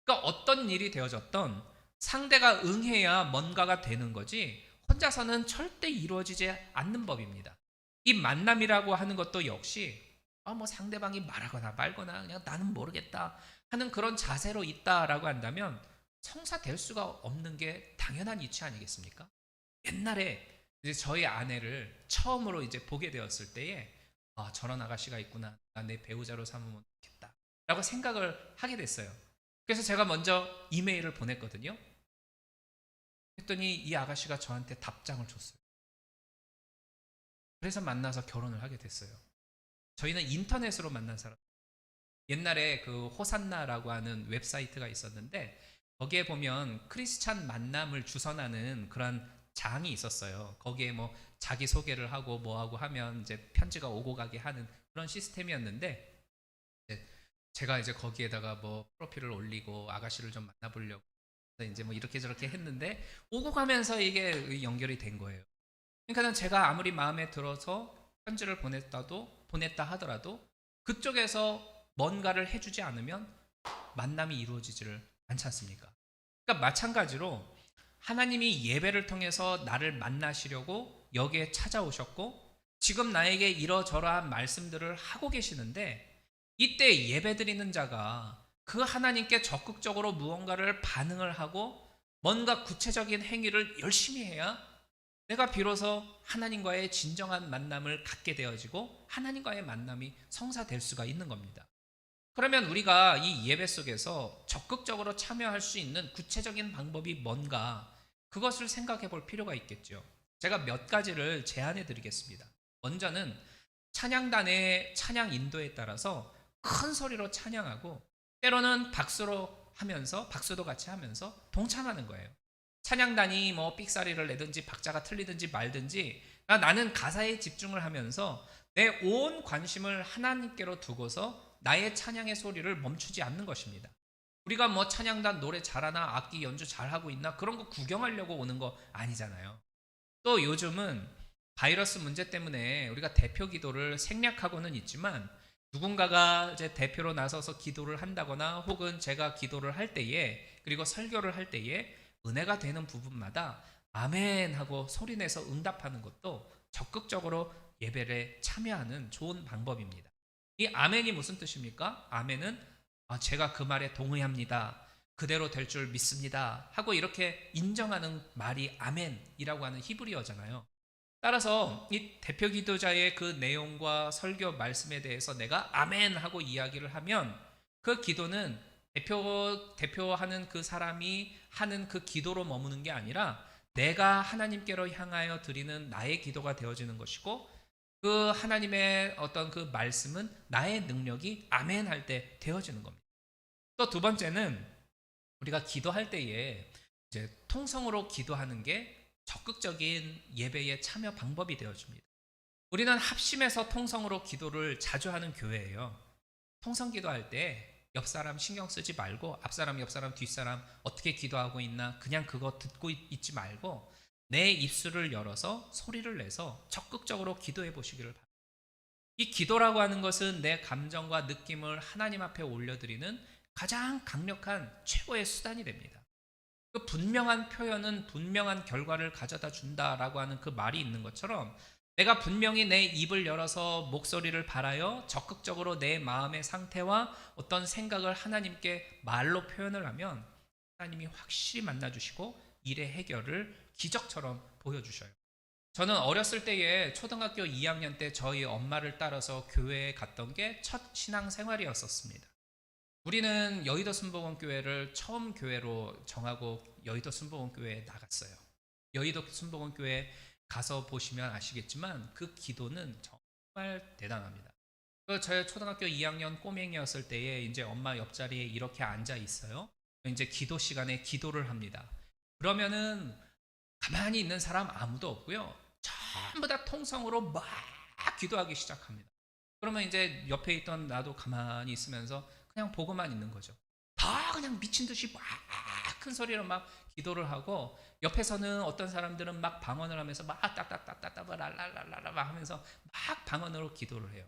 그러니까 어떤 일이 되어졌던 상대가 응해야 뭔가가 되는 거지 혼자서는 절대 이루어지지 않는 법입니다. 이 만남이라고 하는 것도 역시 뭐 상대방이 말하거나 말거나 그냥 나는 모르겠다 하는 그런 자세로 있다라고 한다면 성사될 수가 없는 게 당연한 이치 아니겠습니까? 옛날에 이제 저희 아내를 처음으로 이제 보게 되었을 때에 저런 아가씨가 있구나. 내 배우자로 삼으면 좋겠다. 라고 생각을 하게 됐어요. 그래서 제가 먼저 이메일을 보냈거든요. 했더니 이 아가씨가 저한테 답장을 줬어요. 그래서 만나서 결혼을 하게 됐어요. 저희는 인터넷으로 만난 사람. 옛날에 그 호산나라고 하는 웹사이트가 있었는데 거기에 보면 크리스찬 만남을 주선하는 그런 장이 있었어요. 거기에 뭐 자기 소개를 하고 뭐하고 하면 이제 편지가 오고 가게 하는 그런 시스템이었는데 제가 이제 거기에다가 뭐 프로필을 올리고 아가씨를 좀 만나보려고 이제 뭐 이렇게 저렇게 했는데 오고 가면서 이게 연결이 된 거예요. 그러니까는 제가 아무리 마음에 들어서 편지를 보냈다 하더라도 그쪽에서 뭔가를 해주지 않으면 만남이 이루어지지를 않지 않습니까? 그러니까 마찬가지로 하나님이 예배를 통해서 나를 만나시려고 여기에 찾아오셨고 지금 나에게 이러저러한 말씀들을 하고 계시는데 이때 예배 드리는 자가 그 하나님께 적극적으로 무언가를 반응을 하고 뭔가 구체적인 행위를 열심히 해야 내가 비로소 하나님과의 진정한 만남을 갖게 되어지고 하나님과의 만남이 성사될 수가 있는 겁니다. 그러면 우리가 이 예배 속에서 적극적으로 참여할 수 있는 구체적인 방법이 뭔가 그것을 생각해 볼 필요가 있겠죠. 제가 몇 가지를 제안해 드리겠습니다. 먼저는 찬양단의 찬양 인도에 따라서 큰 소리로 찬양하고 때로는 박수도 같이 하면서 동참하는 거예요. 찬양단이 뭐 삑사리를 내든지 박자가 틀리든지 말든지 나는 가사에 집중을 하면서 내 온 관심을 하나님께로 두고서 나의 찬양의 소리를 멈추지 않는 것입니다. 우리가 뭐 찬양단 노래 잘하나 악기 연주 잘하고 있나 그런 거 구경하려고 오는 거 아니잖아요. 또 요즘은 바이러스 문제 때문에 우리가 대표 기도를 생략하고는 있지만 누군가가 이제 대표로 나서서 기도를 한다거나 혹은 제가 기도를 할 때에 그리고 설교를 할 때에 은혜가 되는 부분마다 아멘 하고 소리내서 응답하는 것도 적극적으로 예배에 참여하는 좋은 방법입니다. 이 아멘이 무슨 뜻입니까? 아멘은 제가 그 말에 동의합니다. 그대로 될 줄 믿습니다. 하고 이렇게 인정하는 말이 아멘이라고 하는 히브리어잖아요. 따라서 이 대표 기도자의 그 내용과 설교 말씀에 대해서 내가 아멘 하고 이야기를 하면 그 기도는 대표하는 그 사람이 하는 그 기도로 머무는 게 아니라 내가 하나님께로 향하여 드리는 나의 기도가 되어지는 것이고 그 하나님의 어떤 그 말씀은 나의 능력이 아멘 할 때 되어지는 겁니다. 또 두 번째는 우리가 기도할 때에 이제 통성으로 기도하는 게 적극적인 예배의 참여 방법이 되어집니다. 우리는 합심해서 통성으로 기도를 자주 하는 교회예요. 통성 기도할 때 옆 사람 신경 쓰지 말고 앞 사람, 옆 사람, 뒷 사람 어떻게 기도하고 있나 그냥 그거 듣고 있지 말고 내 입술을 열어서 소리를 내서 적극적으로 기도해 보시기를 바랍니다. 이 기도라고 하는 것은 내 감정과 느낌을 하나님 앞에 올려드리는 가장 강력한 최고의 수단이 됩니다. 그 분명한 표현은 분명한 결과를 가져다 준다라고 하는 그 말이 있는 것처럼 내가 분명히 내 입을 열어서 목소리를 발하여 적극적으로 내 마음의 상태와 어떤 생각을 하나님께 말로 표현을 하면 하나님이 확실히 만나주시고 일의 해결을 기적처럼 보여주셔요. 저는 어렸을 때에 초등학교 2학년 때 저희 엄마를 따라서 교회에 갔던 게 첫 신앙생활이었었습니다. 우리는 여의도 순복음교회를 처음 교회로 정하고 여의도 순복음교회에 나갔어요. 여의도 순복음교회 가서 보시면 아시겠지만 그 기도는 정말 대단합니다. 저희 초등학교 2학년 꼬맹이였을 때에 이제 엄마 옆자리에 이렇게 앉아 있어요. 이제 기도 시간에 기도를 합니다. 그러면은 가만히 있는 사람 아무도 없고요. 전부 다 통성으로 막 기도하기 시작합니다. 그러면 이제 옆에 있던 나도 가만히 있으면서 그냥 보고만 있는 거죠. 다 그냥 미친 듯이 막 큰 소리로 막 기도를 하고 옆에서는 어떤 사람들은 막 방언을 하면서 막 딱딱딱딱딱 랄랄랄랄라 하면서 막 방언으로 기도를 해요.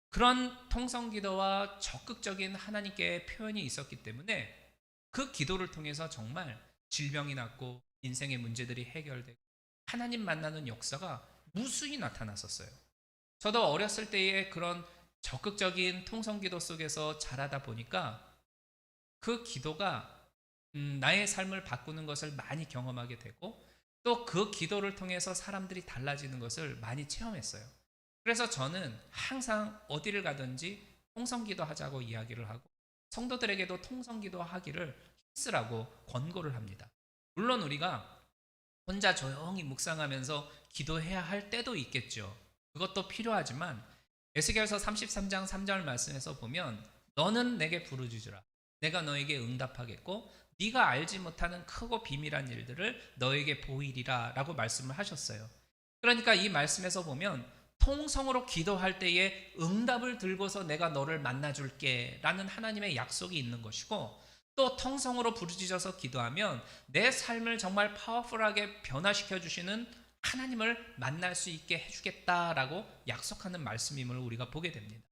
그런 통성 기도와 적극적인 하나님께 표현이 있었기 때문에 그 기도를 통해서 정말 질병이 낫고 인생의 문제들이 해결되고 하나님 만나는 역사가 무수히 나타났었어요. 저도 어렸을 때의 그런 적극적인 통성 기도 속에서 자라다 보니까 그 기도가 나의 삶을 바꾸는 것을 많이 경험하게 되고 또 그 기도를 통해서 사람들이 달라지는 것을 많이 체험했어요. 그래서 저는 항상 어디를 가든지 통성기도 하자고 이야기를 하고 성도들에게도 통성기도 하기를 힘쓰라고 권고를 합니다. 물론 우리가 혼자 조용히 묵상하면서 기도해야 할 때도 있겠죠. 그것도 필요하지만 에스겔서 33장 3절 말씀에서 보면 너는 내게 부르짖으라 내가 너에게 응답하겠고 네가 알지 못하는 크고 비밀한 일들을 너에게 보이리라 라고 말씀을 하셨어요. 그러니까 이 말씀에서 보면 통성으로 기도할 때에 응답을 들고서 내가 너를 만나줄게 라는 하나님의 약속이 있는 것이고 또 통성으로 부르짖어서 기도하면 내 삶을 정말 파워풀하게 변화시켜 주시는 하나님을 만날 수 있게 해주겠다라고 약속하는 말씀임을 우리가 보게 됩니다.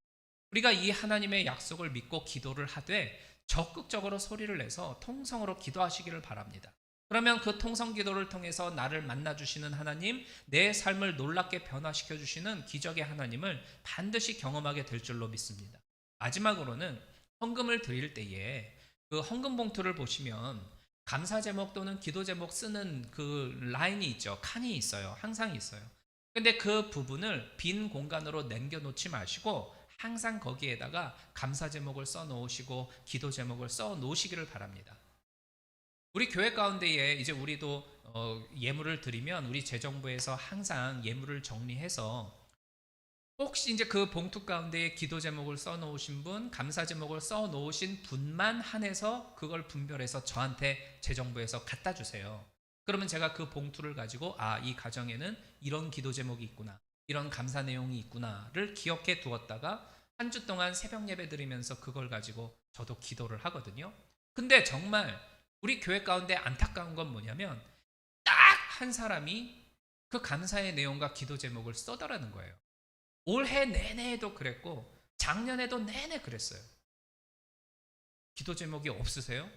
우리가 이 하나님의 약속을 믿고 기도를 하되 적극적으로 소리를 내서 통성으로 기도하시기를 바랍니다. 그러면 그 통성 기도를 통해서 나를 만나주시는 하나님, 내 삶을 놀랍게 변화시켜 주시는 기적의 하나님을 반드시 경험하게 될 줄로 믿습니다. 마지막으로는 헌금을 드릴 때에 그 헌금 봉투를 보시면 감사 제목 또는 기도 제목 쓰는 그 라인이 있죠. 칸이 있어요. 항상 있어요. 근데 그 부분을 빈 공간으로 남겨놓지 마시고 항상 거기에다가 감사 제목을 써 놓으시고 기도 제목을 써 놓으시기를 바랍니다. 우리 교회 가운데에 이제 우리도 예물을 드리면 우리 재정부에서 항상 예물을 정리해서 혹시 이제 그 봉투 가운데에 기도 제목을 써 놓으신 분, 감사 제목을 써 놓으신 분만 한해서 그걸 분별해서 저한테 재정부에서 갖다 주세요. 그러면 제가 그 봉투를 가지고 이 가정에는 이런 기도 제목이 있구나, 이런 감사 내용이 있구나를 기억해 두었다가 한 주 동안 새벽 예배 드리면서 그걸 가지고 저도 기도를 하거든요. 근데 정말 우리 교회 가운데 안타까운 건 뭐냐면 딱 한 사람이 그 감사의 내용과 기도 제목을 써더라는 거예요. 올해 내내도 그랬고 작년에도 내내 그랬어요. 기도 제목이 없으세요?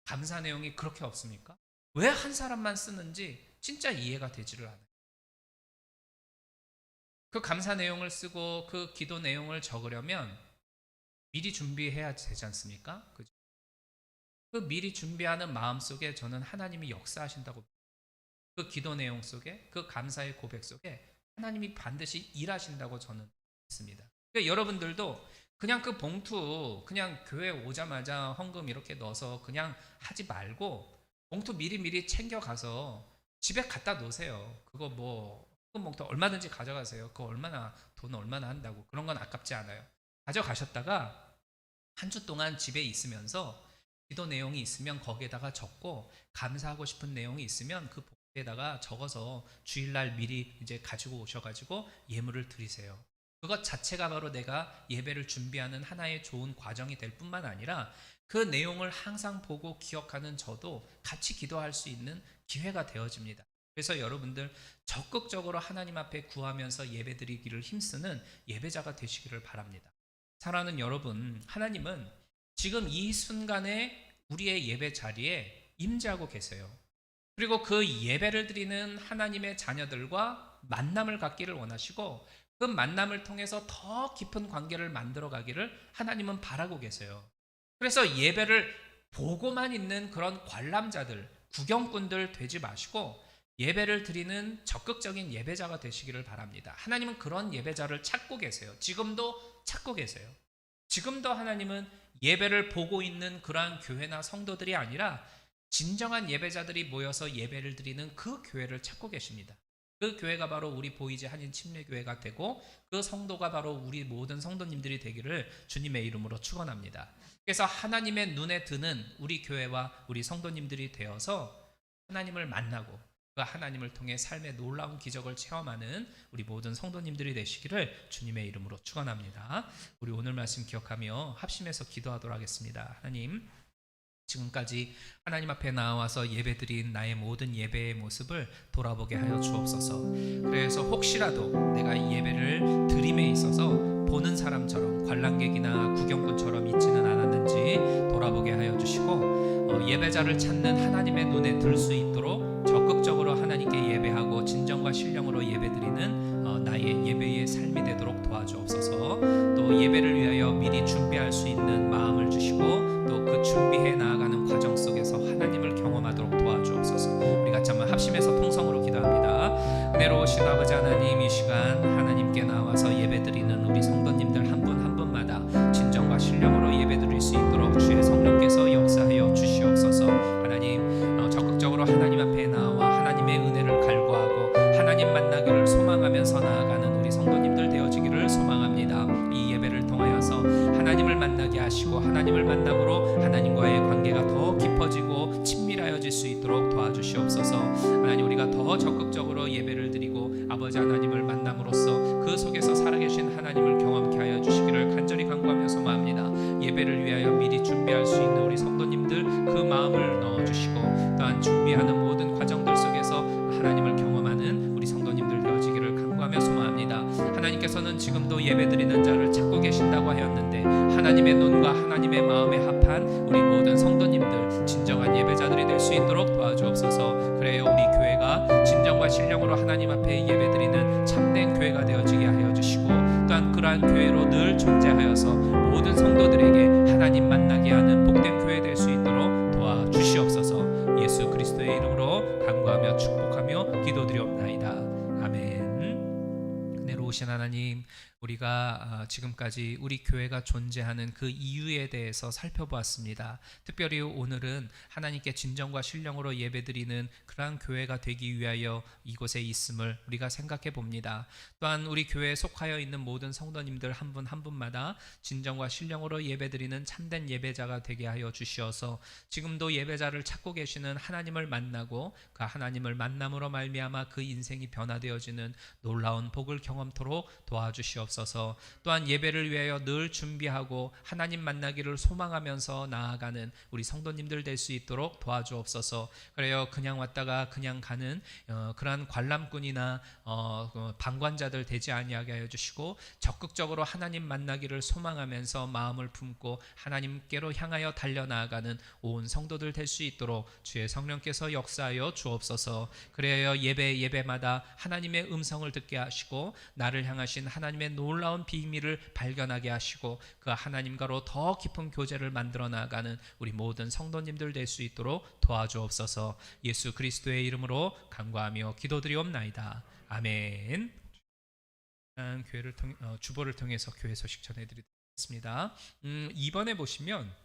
감사 내용이 그렇게 없습니까? 왜 한 사람만 쓰는지 진짜 이해가 되지를 않아요. 그 감사 내용을 쓰고 그 기도 내용을 적으려면 미리 준비해야 되지 않습니까? 그죠? 그 미리 준비하는 마음 속에 저는 하나님이 역사하신다고, 그 기도 내용 속에, 그 감사의 고백 속에 하나님이 반드시 일하신다고 저는 믿습니다. 그러니까 여러분들도 그냥 그 봉투 그냥 교회 오자마자 헌금 이렇게 넣어서 그냥 하지 말고 봉투 미리미리 챙겨가서 집에 갖다 놓으세요. 그거 뭐 헌금 봉투 얼마든지 가져가세요. 그거 돈 얼마나 한다고, 그런 건 아깝지 않아요. 가져가셨다가 한 주 동안 집에 있으면서 기도 내용이 있으면 거기에다가 적고 감사하고 싶은 내용이 있으면 그 봉투에다가 적어서 주일날 미리 이제 가지고 오셔가지고 예물을 드리세요. 그것 자체가 바로 내가 예배를 준비하는 하나의 좋은 과정이 될 뿐만 아니라 그 내용을 항상 보고 기억하는 저도 같이 기도할 수 있는 기회가 되어집니다. 그래서 여러분들 적극적으로 하나님 앞에 구하면서 예배드리기를 힘쓰는 예배자가 되시기를 바랍니다. 사랑하는 여러분, 하나님은 지금 이 순간에 우리의 예배 자리에 임재하고 계세요. 그리고 그 예배를 드리는 하나님의 자녀들과 만남을 갖기를 원하시고 그 만남을 통해서 더 깊은 관계를 만들어 가기를 하나님은 바라고 계세요. 그래서 예배를 보고만 있는 그런 관람자들, 구경꾼들 되지 마시고 예배를 드리는 적극적인 예배자가 되시기를 바랍니다. 하나님은 그런 예배자를 찾고 계세요. 지금도 찾고 계세요. 지금도 하나님은 예배를 보고 있는 그러한 교회나 성도들이 아니라 진정한 예배자들이 모여서 예배를 드리는 그 교회를 찾고 계십니다. 그 교회가 바로 우리 보이지 한인 침례교회가 되고 그 성도가 바로 우리 모든 성도님들이 되기를 주님의 이름으로 축원합니다. 그래서 하나님의 눈에 드는 우리 교회와 우리 성도님들이 되어서 하나님을 만나고 그 하나님을 통해 삶의 놀라운 기적을 체험하는 우리 모든 성도님들이 되시기를 주님의 이름으로 축원합니다. 우리 오늘 말씀 기억하며 합심해서 기도하도록 하겠습니다. 하나님, 지금까지 하나님 앞에 나와서 예배드린 나의 모든 예배의 모습을 돌아보게 하여 주옵소서. 그래서 혹시라도 내가 이 예배를 드림에 있어서 보는 사람처럼 관람객이나 구경꾼처럼 있지는 않았는지 돌아보게 하여 주시고 예배자를 찾는 하나님의 눈에 들 수 있도록 적극적으로 하나님께 예배하고 진정과 신령으로 예배드리는 나의 예배의 삶이 되도록 도와주옵소서. 또 예배를 위하여 미리 준비할 수 있는 마음을 주시고 또 그 준비해 나아가는 과정 속에서 하나님을 만나게 하시고 하나님을 만남으로 하나님과의 관계가 더 깊어지고 친밀하여질 수 있도록 도와주시옵소서. 하나님, 우리가 더 적극적으로 예배를 드리고 아버지 하나님을 만남으로써 그 속에서 살아계신 하나님을 경험케 하여 주시기를 간절히 간구하며 소망합니다. 예배를 위하여 미리 준비할 수 있는 우리 성도님들 그 마음을 넣어주시고 또한 준비하는 모든 과정들 속에서 하나님을 경험하는 우리 성도님들 되어지기를 간구하며 소망합니다. 하나님께서는 지금도 예배드리는 자를 찾고 계신다고 하였는데 하나님의 눈과 하나님의 마음에 합한 우리 모든 성도님들 진정한 예배자들이 될 수 있도록 도와주옵소서. 그래요, 우리 교회가 진정과 신령으로 하나님 앞에 예배드리는 참된 교회가 되어지게 하여 주시고 또한 그러한 교회로 늘 존재하여서 모든 성도들에게 하나님 만나게 하는 복된 교회 될 수 있도록 도와주시옵소서. 예수 그리스도의 이름으로 간구하며 축복하며 기도드리옵나이다. 아멘. 은혜로우신 하나님, 우리가 지금까지 우리 교회가 존재하는 그 이유에 대해서 살펴보았습니다. 특별히 오늘은 하나님께 진정과 신령으로 예배드리는 그러한 교회가 되기 위하여 이곳에 있음을 우리가 생각해 봅니다. 또한 우리 교회에 속하여 있는 모든 성도님들 한 분 한 분마다 진정과 신령으로 예배드리는 참된 예배자가 되게 하여 주시어서 지금도 예배자를 찾고 계시는 하나님을 만나고 그 하나님을 만남으로 말미암아 그 인생이 변화되어지는 놀라운 복을 경험토록 도와주시옵소서. 또한 예배를 위하여 늘 준비하고 하나님 만나기를 소망하면서 나아가는 우리 성도님들 될 수 있도록 도와주옵소서. 그래요, 그냥 왔다가 그냥 가는 그러한 관람꾼이나 방관자들 되지 아니하게 하여 주시고 적극적으로 하나님 만나기를 소망하면서 마음을 품고 하나님께로 향하여 달려나아가는 온 성도들 될 수 있도록 주의 성령께서 역사하여 주옵소서. 그래요, 예배마다 하나님의 음성을 듣게 하시고 나를 향하신 하나님의 놀라운 비밀을 발견하게 하시고 그 하나님과로 더 깊은 교제를 만들어 나가는 우리 모든 성도님들 될 수 있도록 도와주옵소서. 예수 그리스도의 이름으로 간구하며 기도드리옵나이다. 아멘. 교회를 주보를 통해서 교회 소식 전해드리겠습니다. 이번에 보시면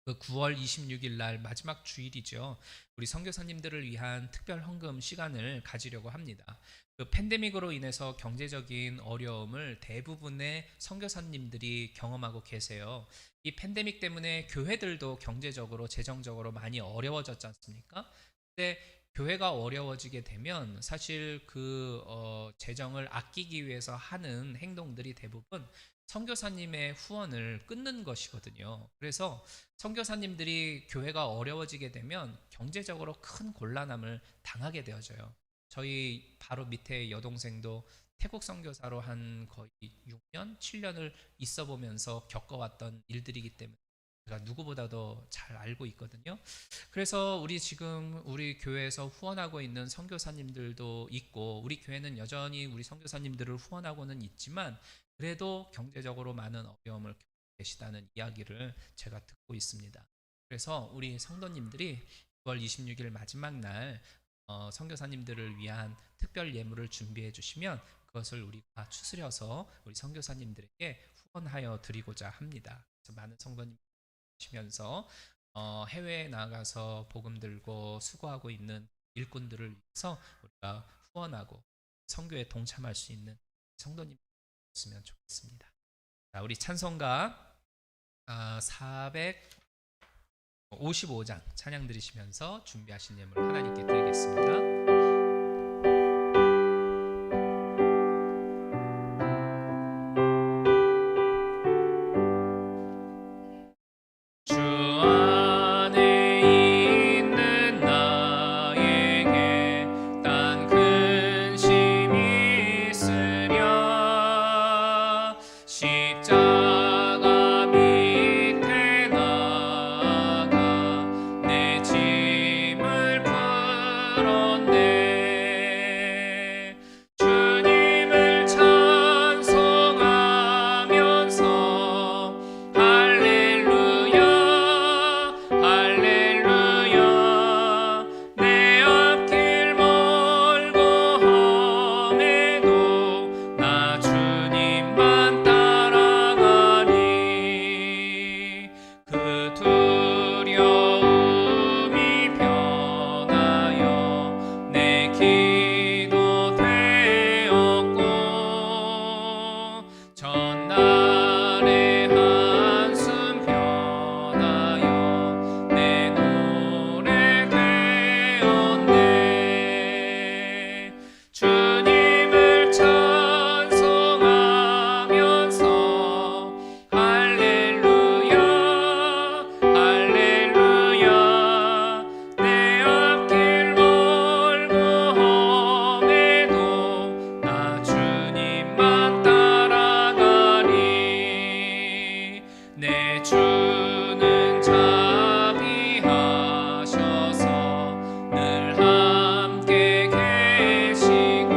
9월 26일 날 마지막 주일이죠. 우리 선교사님들을 위한 특별 헌금 시간을 가지려고 합니다. 그 팬데믹으로 인해서 경제적인 어려움을 대부분의 선교사님들이 경험하고 계세요. 이 팬데믹 때문에 교회들도 경제적으로 재정적으로 많이 어려워졌지 않습니까? 근데 교회가 어려워지게 되면 사실 그 재정을 아끼기 위해서 하는 행동들이 대부분 선교사님의 후원을 끊는 것이거든요. 그래서 선교사님들이 교회가 어려워지게 되면 경제적으로 큰 곤란함을 당하게 되어져요. 저희 바로 밑에 여동생도 태국 선교사로 한 거의 6년, 7년을 있어 보면서 겪어왔던 일들이기 때문에 제가 누구보다도 잘 알고 있거든요. 그래서 우리 교회에서 후원하고 있는 선교사님들도 있고 우리 교회는 여전히 우리 선교사님들을 후원하고는 있지만 그래도 경제적으로 많은 어려움을 겪고 계시다는 이야기를 제가 듣고 있습니다. 그래서 우리 성도님들이 9월 26일 마지막 날 선교사님들을 위한 특별 예물을 준비해 주시면 그것을 우리가 추스려서 우리 선교사님들에게 후원하여 드리고자 합니다. 그래서 많은 성도님들 시면서 해외에 나가서 복음 들고 수고하고 있는 일꾼들을 위해서 우리가 후원하고 선교에 동참할 수 있는 성도님들 있으면 좋겠습니다. 자, 우리 찬송가 455장 찬양 드리시면서 준비하신 예물 하나님께 드리겠습니다. 그런데 주는 자비하셔서 늘 함께 계시고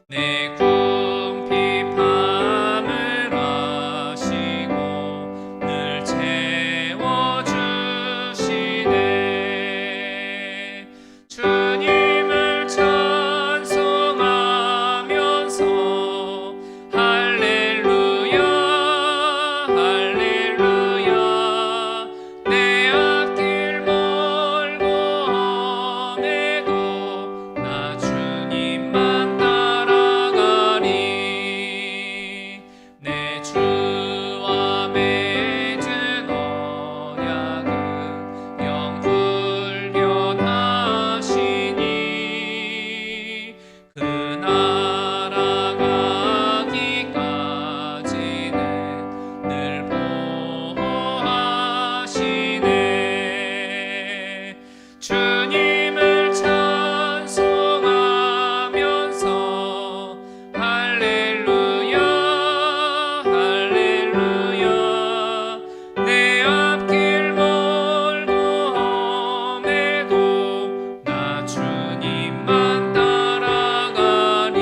내 궁핍함을 아시고 늘 채워주시네. 주님을 찬송하면서 할렐루야 할렐루야 내 앞길 멀고 험해도 나 주님만 따라가리. 내 주와 맺은 언약은 영 불변하시니 그 나라 가기까지는 늘 보호하시네. 주님을 찬송하면서 할렐루야 할렐루야 내 앞길 멀고 험해도 나 주님만 따라가리.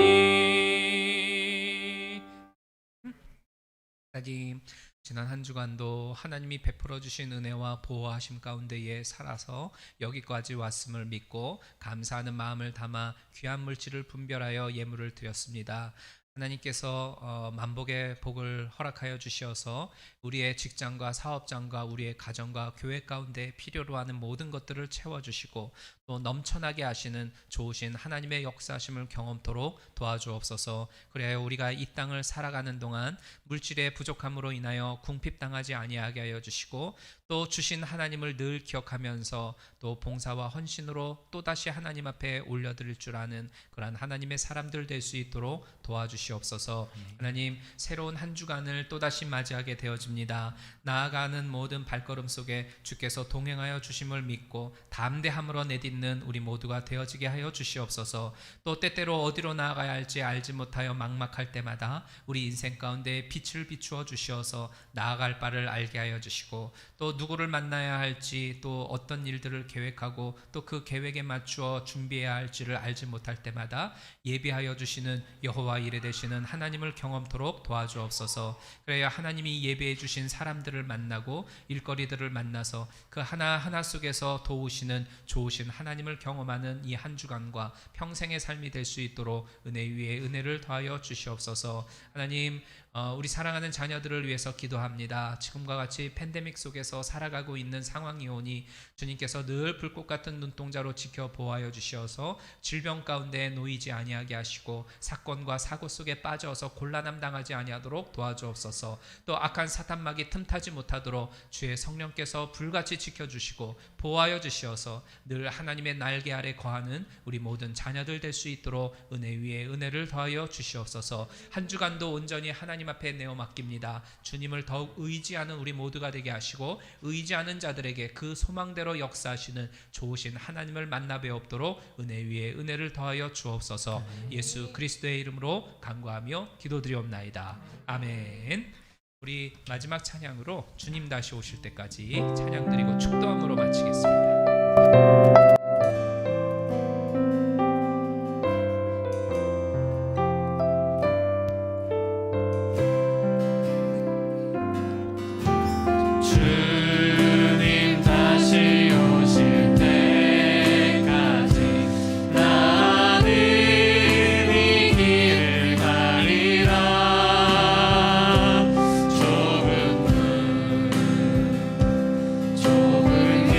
하나님, 지난 한 주간도 하나님이 베풀어 주신 은혜와 보호하심 가운데에 살아서 여기까지 왔음을 믿고 감사하는 마음을 담아 귀한 물질을 분별하여 예물을 드렸습니다. 하나님께서 만복의 복을 허락하여 주시어서 우리의 직장과 사업장과 우리의 가정과 교회 가운데 필요로 하는 모든 것들을 채워주시고 또 넘쳐나게 하시는 좋으신 하나님의 역사하심을 경험토록 도와주옵소서. 그래야 우리가 이 땅을 살아가는 동안 물질의 부족함으로 인하여 궁핍당하지 아니하게 하여 주시고 또 주신 하나님을 늘 기억하면서 또 봉사와 헌신으로 또다시 하나님 앞에 올려드릴 줄 아는 그러한 하나님의 사람들 될 수 있도록 도와주시옵소서. 하나님, 새로운 한 주간을 또다시 맞이하게 되어집니다. 나아가는 모든 발걸음 속에 주께서 동행하여 주심을 믿고 담대함으로 내딛는 우리 모두가 되어지게 하여 주시옵소서. 또 때때로 어디로 나아가야 할지 알지 못하여 막막할 때마다 우리 인생 가운데 빛을 비추어 주시어서 나아갈 바를 알게 하여 주시고 또 누구를 만나야 할지 또 어떤 일들을 계획하고 또 그 계획에 맞추어 준비해야 할지를 알지 못할 때마다 예비하여 주시는 여호와 이레 되시는 하나님을 경험토록 도와주옵소서. 그래야 하나님이 예비해 주신 사람들을 만나고 일거리들을 만나서 그 하나하나 속에서 도우시는 좋으신 하나님을 경험하는 이 한 주간과 평생의 삶이 될 수 있도록 은혜 위에 은혜를 더하여 주시옵소서. 하나님, 우리 사랑하는 자녀들을 위해서 기도합니다. 지금과 같이 팬데믹 속에서 살아가고 있는 상황이 오니 주님께서 늘 불꽃 같은 눈동자로 지켜 보호하여 주시어서 질병 가운데 놓이지 아니하게 하시고 사건과 사고 속에 빠져서 곤란함 당하지 아니하도록 도와주옵소서. 또 악한 사탄막이 틈타지 못하도록 주의 성령께서 불같이 지켜주시고 보호하여 주시어서 늘 하나님의 날개 아래 거하는 우리 모든 자녀들 될 수 있도록 은혜 위에 은혜를 더하여 주시옵소서. 한 주간도 온전히 하나님 앞에 내어 맡깁니다. 주님을 더욱 의지하는 우리 모두가 되게 하시고 의지하는 자들에게 그 소망대로 역사하시는 좋으신 하나님을 만나 뵈옵도록 은혜 위에 은혜를 더하여 주옵소서. 예수 그리스도의 이름으로 간구하며 기도드리옵나이다. 아멘. 우리 마지막 찬양으로 주님 다시 오실 때까지 찬양 드리고 축도함으로 마치겠습니다. 주님 다시 오실 때까지 나는 이 길을 가리라. 좁은 길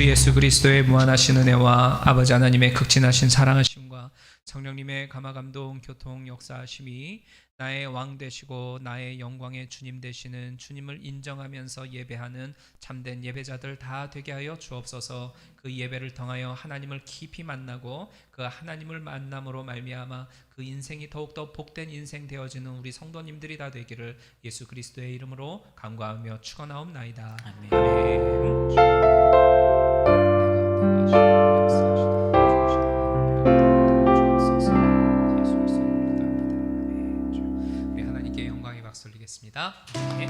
우리 예수 그리스도의 무한하신 은혜와 아버지 하나님의 극진하신 사랑하심과 성령님의 감화감동 교통 역사하심이 나의 왕 되시고 나의 영광의 주님 되시는 주님을 인정하면서 예배하는 참된 예배자들 다 되게 하여 주옵소서. 그 예배를 통하여 하나님을 깊이 만나고 그 하나님을 만남으로 말미암아 그 인생이 더욱더 복된 인생 되어지는 우리 성도님들이 다 되기를 예수 그리스도의 이름으로 간구하며 축원하옵나이다. 아멘. 아멘. 우리 하나님께 영광의 박수 올리겠습니다. 네.